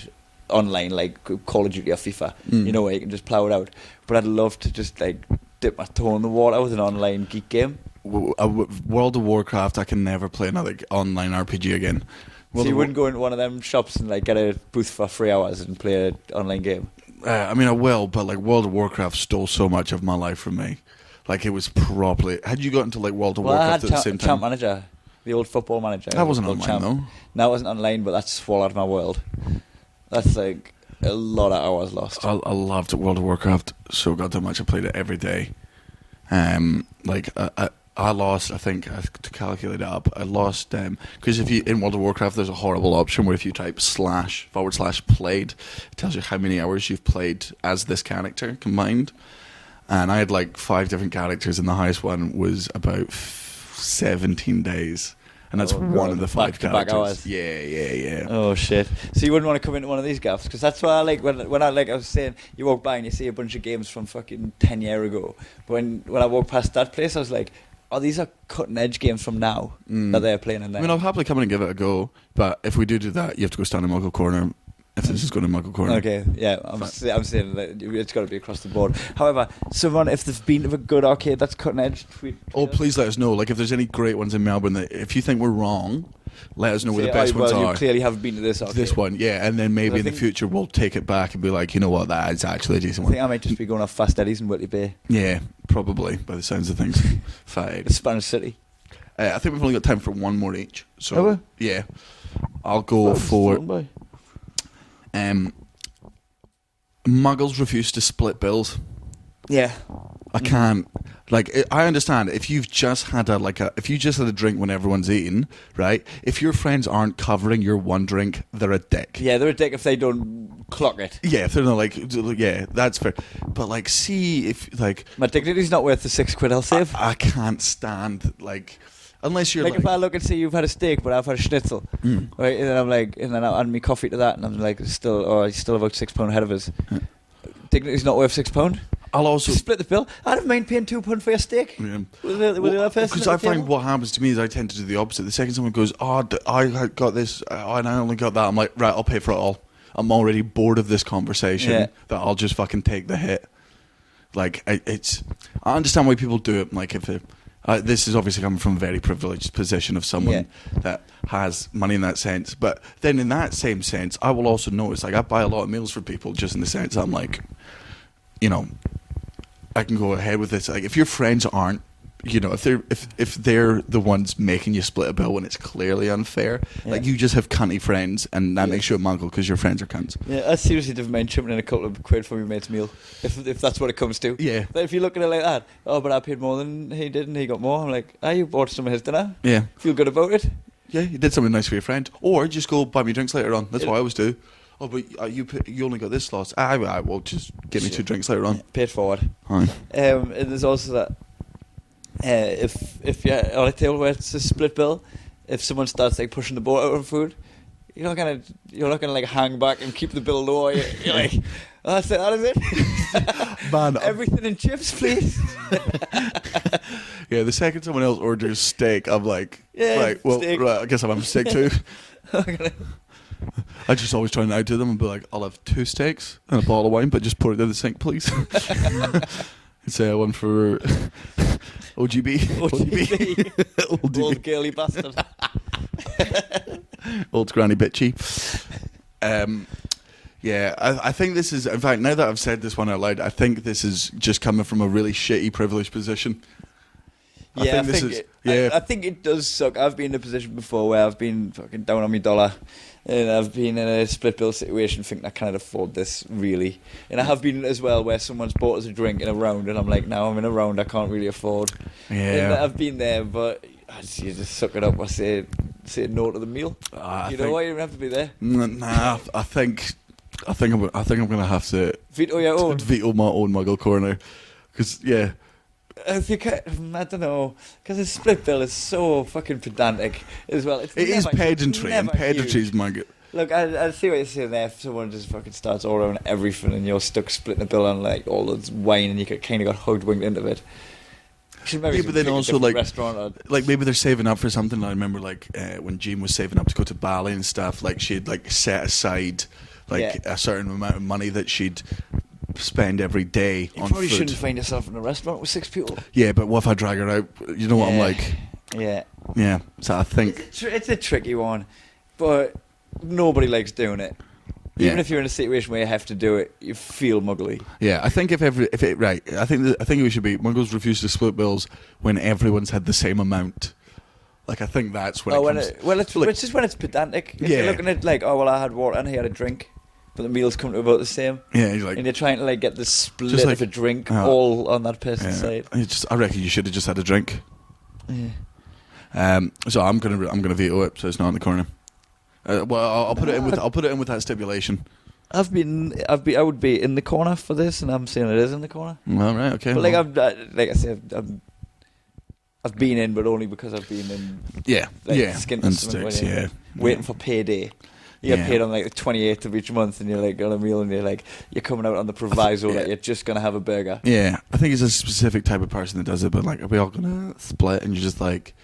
online, like Call of Duty or FIFA. Where you can just plow it out. But I'd love to just like dip my toe in the water with an online geek game. World of Warcraft, I can never play another online RPG again. So you wouldn't go into one of them shops and like get a booth for 3 hours and play an online game? I mean, I will, but like World of Warcraft stole so much of my life from me. Like it was properly. Had you got into like World of Warcraft at the same time? Champ Manager, the old football manager. That wasn't online though. No, it wasn't online, but that swallowed my world. That's like a lot of hours lost. I loved World of Warcraft so goddamn much. I played it every day. I lost, I think, to calculate it up, I lost, because if you, in World of Warcraft, there's a horrible option where if you type //played, it tells you how many hours you've played as this character combined. And I had like 5 different characters, and the highest one was about 17 days. And that's one of the 5 characters. Hours. Yeah. Oh shit! So you wouldn't want to come into one of these gaffs because that's why I like when I was saying you walk by and you see a bunch of games from fucking 10 years ago. But when I walked past that place, I was like, oh, these are cutting edge games from now that they're playing in there. I mean, I'll happily come in and give it a go, but if we do that, you have to go stand in Muggle Corner. If this is going to Muggle Corner. Okay, yeah, I'm saying that it's got to be across the board. However, someone, if they've been to a good arcade that's cutting edge, please let us know. Like, if there's any great ones in Melbourne, that if you think we're wrong, let us know where the best ones are. You clearly haven't been to this arcade. This one, yeah, and then maybe in the future we'll take it back and be like, you know what, that is actually a decent one. I think I might just be going off Fast Eddie's in Whitley Bay. Yeah, probably, by the sounds of things. Fine. Spanish City. I think we've only got time for one more each. So, yeah. I'll go for... Muggles refuse to split bills. Yeah, I can't. Like, I understand if you've just had a drink when everyone's eating, right? If your friends aren't covering your one drink, they're a dick. Yeah, they're a dick if they don't clock it. Yeah, if they're not like, yeah, that's fair. But like, see if like my dignity's not worth the £6 I'll save. I can't stand like. Unless you're like if I look and see you've had a steak but I've had a schnitzel, right? And then I'm like, and then I'll add me coffee to that, and I'm like, he's still about £6 ahead of us. Dignity's not worth £6. I'll also split the bill. I don't mind paying £2 for your steak. Yeah. With the other person. Because I find what happens to me is I tend to do the opposite. The second someone goes, "Oh, I got this, and I only got that," I'm like, right, I'll pay for it all. I'm already bored of this conversation that I'll just fucking take the hit. Like I understand why people do it. Like if this is obviously coming from a very privileged position of someone that has money in that sense. But then in that same sense, I will also notice, like I buy a lot of meals for people just in the sense I'm like, you know, I can go ahead with this. Like if your friends aren't if they're the ones making you split a bill when it's clearly unfair, like you just have cunty friends, and that makes you a muggle because your friends are cunts. Yeah, I seriously don't mind chipping in a couple of quid for my mate's meal, if that's what it comes to. Yeah. But if you look at it like that, but I paid more than he did and he got more. I'm like, you bought some of his dinner. Yeah. Feel good about it. Yeah, you did something nice for your friend, or just go buy me drinks later on. That's what I always do. Oh, but you only got this Sloss. I will just get me 2 drinks later on. Paid forward. Aye. And there's also that. If you're on a table where it's a split bill, if someone starts like pushing the boat out on food, you're not gonna like hang back and keep the bill low. You're like, that's it, that is it. Man, everything in chips, please. Yeah, the second someone else orders steak, I'm like, steak. right, I guess I'm having steak too. I just always try and outdo them and be like, I'll have 2 steaks and a bottle of wine, but just pour it in the sink, please. Say one for OGB. Old girly bastard. Old granny bitchy. Yeah, I think this is, in fact, now that I've said this one out loud, I think this is just coming from a really shitty privileged position. I think it does suck. I've been in a position before where I've been fucking down on my dollar, and I've been in a split bill situation thinking I can't afford this really. And I have been as well where someone's bought us a drink in a round and I'm like, now I'm in a round I can't really afford. Yeah. And I've been there, but you just suck it up or say no to the meal. You know why? You don't have to be there. Nah, I think I'm gonna have to veto your own. Veto my own muggle corner, because if you can, I don't know, because a split bill is so fucking pedantic as well. It is pedantry, and pedantry is muggle. Look, I see what you're saying there. If someone just fucking starts ordering everything and you're stuck splitting a bill on like all this wine and you kind of got hoodwinked into it. But then also like restaurant maybe they're saving up for something. I remember like when Jean was saving up to go to Bali and stuff, like she'd like set aside like a certain amount of money that she'd spend every day on food. You probably shouldn't find yourself in a restaurant with 6 people. Yeah, but what if I drag her out? You know what I'm like? Yeah. So I think it's a tricky one, but nobody likes doing it. Even if you're in a situation where you have to do it, you feel muggly. Yeah, I think I think we should be muggles refuse to split bills when everyone's had the same amount. Like I think that's when it comes. It's just when it's pedantic. If you're looking at like, I had water and he had a drink, but the meals come to about the same. Yeah, you're like, and you're trying to like get the split of a drink all on that person's side. I reckon you should have just had a drink. Yeah. So I'm gonna veto it, so it's not in the corner. I'll put it in with that stipulation. I would be in the corner for this, and I'm saying it is in the corner. All right, okay. But like I said, I've been in, but only because I've been in. Skin and sticks, waiting for payday. You get paid on like the 28th of each month, and you're like on a meal, and you're coming out on the proviso that you're just gonna have a burger. Yeah, I think it's a specific type of person that does it, but like, are we all gonna split? And you're just like,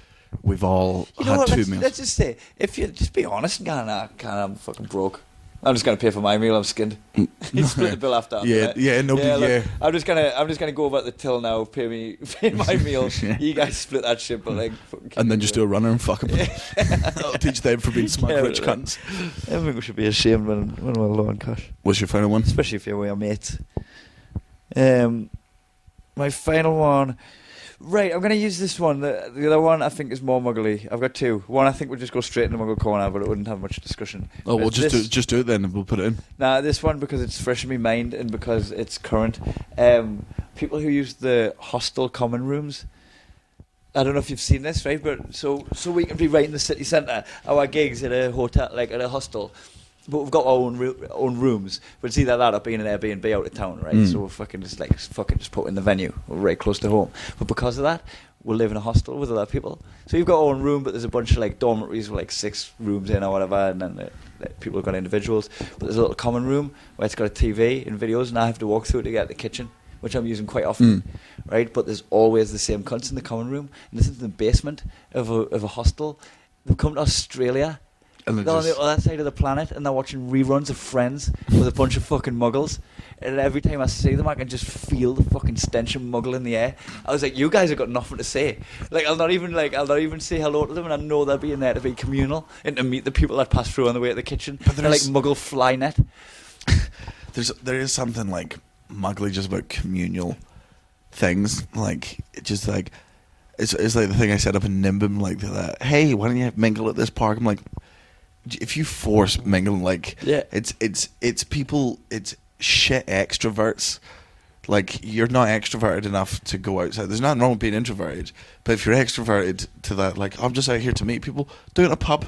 we've all had 2 meals. Let's just say, if you just be honest and go, I'm fucking broke. I'm just gonna pay for my meal. I'm skinned. You split the bill after. I'm just gonna go over at the till now. Pay my meal. You guys split that shit, but like. And then just do a runner and fuck them. I'll teach them for being smug rich cunts. I think we should be ashamed when we're low on cash. What's your final one? Especially if you're with your mates. My final one. Right, I'm going to use this one. The other one I think is more muggly. I've got 2. One I think would just go straight into muggle corner, but it wouldn't have much discussion. Oh, well, just do it then, and we'll put it in. Nah, this one, because it's fresh in my mind and because it's current. People who use the hostel common rooms. I don't know if you've seen this, right? But so we can be right in the city centre. Our gigs at a hotel, like at a hostel. But we've got our own rooms. But it's either that or being an Airbnb out of town, right? So we're fucking just put in the venue. We're right close to home. But because of that, we live in a hostel with other people. So you've got our own room, but there's a bunch of like dormitories with like 6 rooms in or whatever, and then people have got individuals. But there's a little common room where it's got a TV and videos, and I have to walk through it to get to the kitchen, which I'm using quite often, right? But there's always the same cunts in the common room. And this is the basement of a hostel. They've come to Australia. And they're on the other side of the planet, and they're watching reruns of Friends with a bunch of fucking muggles. And every time I see them, I can just feel the fucking stench of muggle in the air. I was like, you guys have got nothing to say. Like, I'll not even say hello to them, and I know they'll be in there to be communal and to meet the people that pass through on the way to the kitchen. But they're like muggle fly net. There is something like muggly just about communal things, like just like it's like the thing I said up in Nimbin, like that. Hey, why don't you mingle at this park? I'm like, if you force mingling, like, Yeah. it's people, it's shit extroverts. Like, you're not extroverted enough to go outside. There's nothing wrong with being introverted, but if you're extroverted to that, like, I'm just out here to meet people, do it in a pub,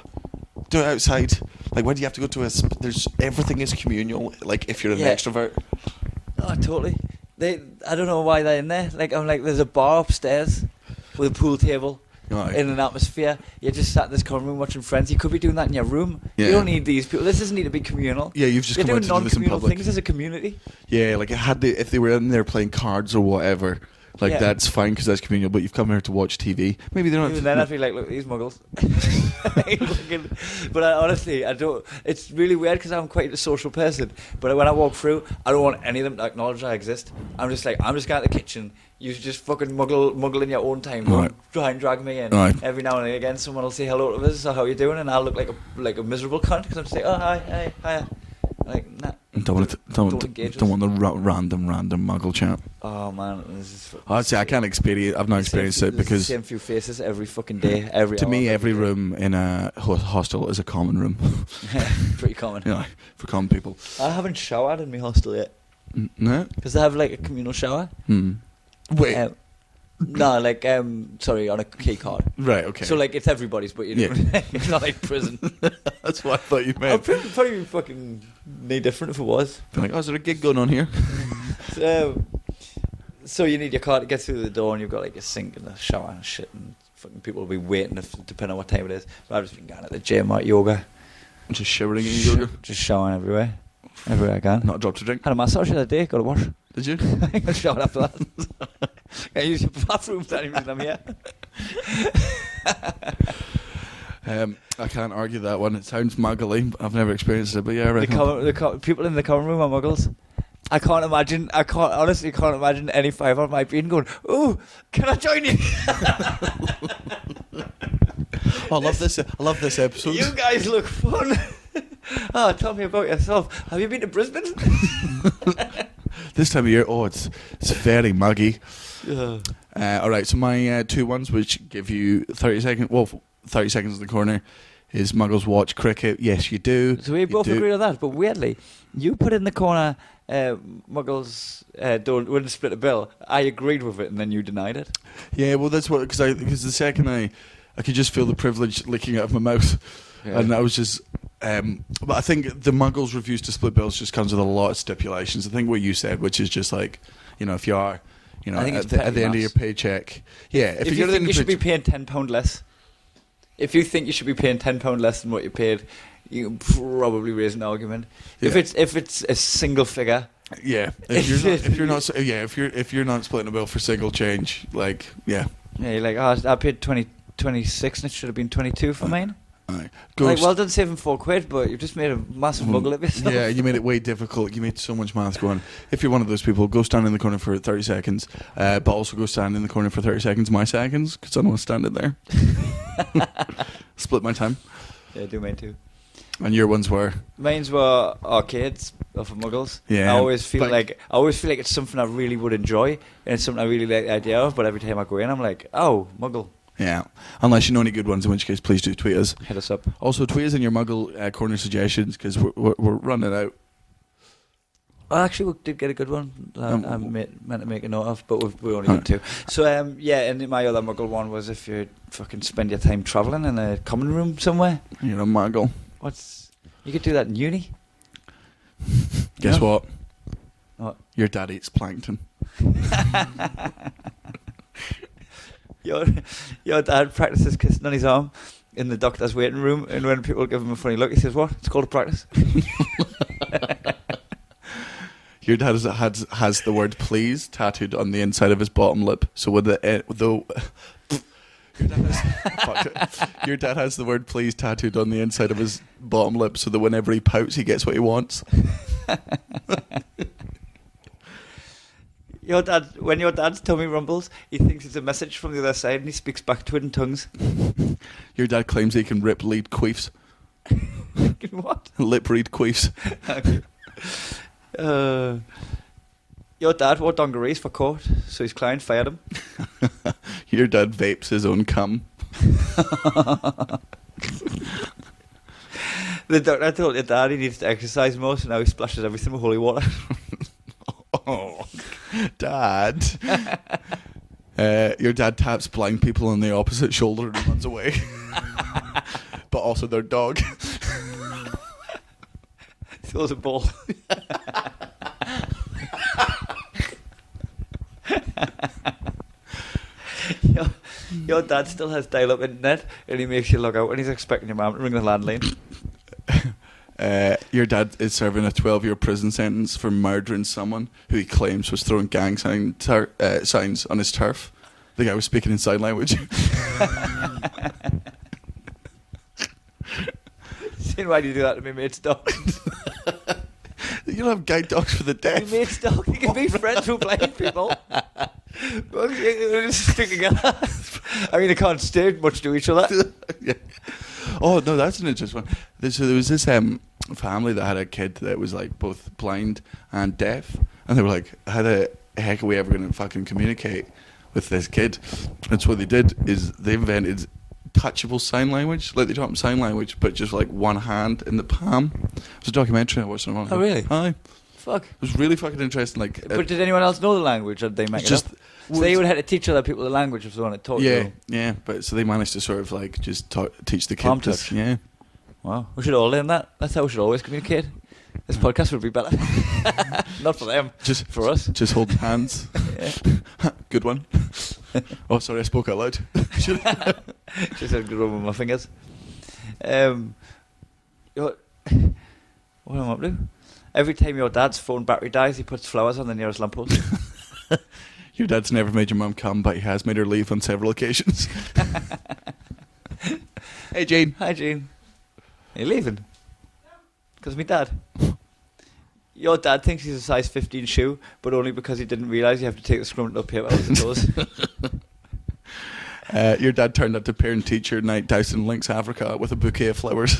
do it outside. Like, why do you have to go to there's everything is communal, like, if you're an extrovert. Oh, totally. I don't know why they're in there. Like, I'm like, there's a bar upstairs with a pool table. Right. In an atmosphere, you're just sat in this common room watching Friends. You could be doing that in your room. Yeah. You don't need these people. This doesn't need to be communal. Yeah, you've just You're come out doing to do this in non-communal public. things as a community. Yeah, like, if they were in there playing cards or whatever, like, that's fine because that's communal, but you've come here to watch TV. Maybe they don't Even then, I'd be like, look, these muggles. But honestly, I don't. It's really weird because I'm quite a social person. But when I walk through, I don't want any of them to acknowledge I exist. I'm just like, I'm just going to the kitchen. You just fucking muggle in your own time. Don't Right. try and drag me in. Right. Every now and again, someone will say hello to us, or how you doing, and I'll look like a miserable cunt because I'm just like, oh hi, hiya. Like, nah. Don't want the random muggle chat. Oh man, this is. Honestly, I can't experience. I've not experienced it There's because the same few faces every fucking day. Every to hour, me, every day. room in a hostel is a common room. Pretty common. You know, for common people. I haven't showered in my hostel yet No. because I have like a communal shower. Wait. No, like sorry, on a key card. Right. Okay. So like it's everybody's, but it's not like prison. That's what I thought you I'd meant. probably be fucking no different if it was. Be like, oh, is there a gig going on here? So you need your card to get through the door, and you've got like a sink and a shower and shit, and fucking people will be waiting depending on what time it is. But I've just been going at the gym or yoga, Just shivering in yoga. just showering everywhere I can. Not a drop to drink. Had a massage the other day, got a wash. Did you? I got showered after that. I use your bathroom for any reason I'm here. I can't argue that one. It sounds muggly. I've never experienced it, but yeah, I reckon. The people in the common room are muggles. I honestly can't imagine any five on my being going, ooh, can I join you? Oh, I love this episode. You guys look fun. Oh, tell me about yourself. Have you been to Brisbane? This time of year, it's very muggy. Yeah. All right, so my two ones, which give you 30 seconds. Well, 30 seconds in the corner is Muggles watch cricket. Yes, you do. So we both agree on that, but weirdly, you put in the corner Muggles wouldn't split a bill. I agreed with it, and then you denied it. Yeah, well, that's what because the second I could just feel the privilege leaking out of my mouth, and I was just. But I think the Muggles refuse to split bills just comes with a lot of stipulations. I think what you said, which is just like, if you are, I think at the end of your paycheck, yeah. If you think you should be paying £10 less, if you think you should be paying £10 less than what you paid, you can probably raise an argument. Yeah. If it's a single figure, yeah. If you're not splitting a bill for single change, like yeah, you're like, oh, I paid 26 and it should have been 22 for mine. Right. Like, well done saving £4, but you've just made a massive muggle of yourself. Yeah, you made it way difficult. You made so much math going. If you're one of those people, go stand in the corner for 30 seconds, but also go stand in the corner for 30 seconds, my seconds, because I don't want to stand it there. Split my time. Yeah, do mine too. And your ones were? Mine's were arcades for muggles. Yeah. I always feel like it's something I really would enjoy, and it's something I really like the idea of. But every time I go in, I'm like, oh, muggle. Yeah, unless you know any good ones, in which case please do tweet us. Hit us up. Also, tweet us in your Muggle corner suggestions because we're running out. Well, actually, we did get a good one. I meant to make a note of, but we only got two. So, and my other Muggle one was if you fucking spend your time travelling in a common room somewhere. You're a Muggle. You could do that in uni. Guess what? What? Your dad eats plankton. Your dad practices kissing on his arm in the doctor's waiting room, and when people give him a funny look, he says, "What? It's called a practice." Your dad has the word "please" tattooed on the inside of his bottom lip. So with your dad has the word "please" tattooed on the inside of his bottom lip, so that whenever he pouts, he gets what he wants. When your dad's tummy rumbles, he thinks it's a message from the other side, and he speaks back to it in tongues. Your dad claims he can rip lead queefs. What? Lip read queefs. Okay. Your dad wore dungarees for court, so his client fired him. Your dad vapes his own cum. The doctor told your dad he needs to exercise more, so now he splashes everything with holy water. Oh, Dad. Your dad taps blind people on the opposite shoulder and runs away. But also their dog. Throws a ball. Your dad still has dial-up internet, and he makes you log out, and he's expecting your mum to ring the landline. Your dad is serving a 12-year prison sentence for murdering someone who he claims was throwing gang signs on his turf. The guy was speaking in sign language. Saying, why do you do that to me mate's dog? You don't have guide dogs for the deaf. Your mate's dog, you can be friends with blind people. Well, you just stick together. I mean, they can't stay much to each other. Yeah. Oh no, that's an interesting one. There was this family that had a kid that was like both blind and deaf, and they were like, "How the heck are we ever going to fucking communicate with this kid?" And so what they did is they invented touchable sign language, like they taught him sign language, but just like one hand in the palm. It was a documentary I watched on. Oh really? Aye. Fuck. It was really fucking interesting. Like, but did anyone else know the language, or did they make it up? So they would have to teach other people the language if they wanted to talk to them. Yeah. But so they managed to sort of like just teach the Palm kids. touch. Yeah. Wow. We should all learn that. That's how we should always communicate. This podcast would be better. Not for them. Just for us. Just hold hands. Good one. Oh, sorry, I spoke out loud. Just had a good rub with my fingers. What am I up to? Every time your dad's phone battery dies, he puts flowers on the nearest lamppost. Your dad's never made your mum come, but he has made her leave on several occasions. Hey, Jane. Hi, Jane. Are you leaving? Because my dad. Your dad thinks he's a size 15 shoe, but only because he didn't realise you have to take the scrum up paper out of his toes. Your dad turned up to parent-teacher night doused in Lynx, Africa with a bouquet of flowers.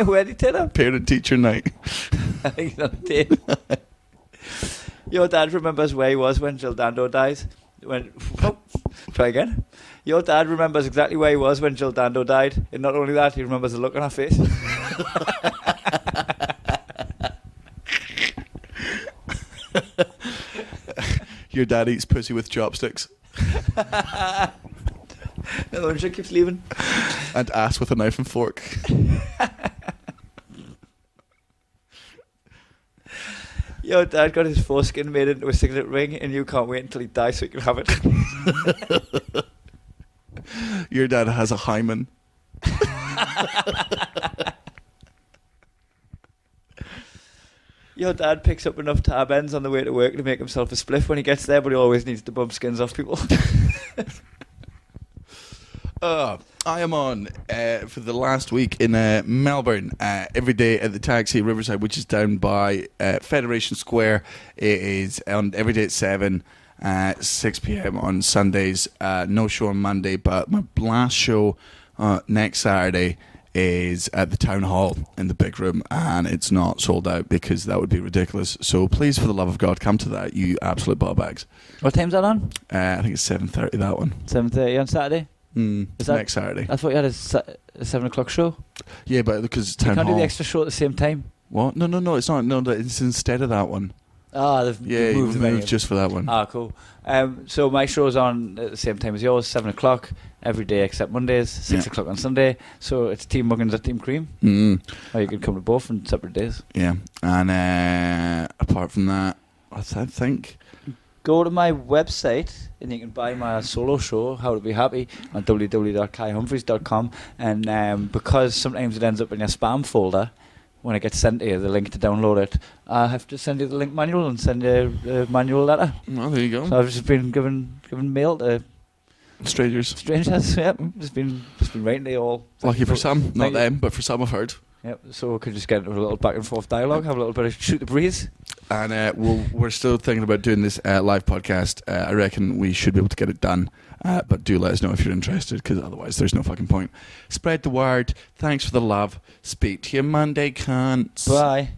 Where did he turn up? Parent-teacher night. I think he's on a date. Your dad remembers where he was when Jill Dando dies. Try again. Your dad remembers exactly where he was when Jill Dando died, and not only that, he remembers the look on her face. Your dad eats pussy with chopsticks. No one keeps leaving. And ass with a knife and fork. Your dad got his foreskin made into a signet ring, and you can't wait until he dies so you can have it. Your dad has a hymen. Your dad picks up enough tab ends on the way to work to make himself a spliff when he gets there, but he always needs to bump skins off people. I am on for the last week in Melbourne, every day at the Taxi Riverside, which is down by Federation Square. It is on every day at 7, 6 p.m. on Sundays. No show on Monday, but my last show next Saturday is at the Town Hall in the big room, and it's not sold out because that would be ridiculous. So please, for the love of God, come to that, you absolute ball bags. What time's that on? I think it's 7:30, that one. 7:30 on Saturday? Is that next Saturday? I thought you had a 7 o'clock show. Yeah, but because it's Town Hall. You can't do the extra show at the same time. What? No, it's not. No, it's instead of that one. Ah, they've moved just for that one. Ah, cool. So my show's on at the same time as yours, 7 o'clock every day except Mondays, 6 o'clock on Sunday. So it's Team Muggins at Team Cream. Or you can come to both on separate days. Yeah, and apart from that, I think. Go to my website and you can buy my solo show, How to Be Happy, on www.kaihumphries.com. And because sometimes it ends up in your spam folder, when it gets sent to you, the link to download it, I have to send you the link manual and send you a manual letter. Oh, there you go. So I've just been given mail to strangers. Yep. Just been writing to you all. Lucky for some, not them, but for some I've heard. Yep. So we could just get into a little back and forth dialogue, have a little bit of shoot the breeze. And we're still thinking about doing this live podcast. I reckon we should be able to get it done. But do let us know if you're interested, because otherwise there's no fucking point. Spread the word. Thanks for the love. Speak to you Monday, cunts. Bye.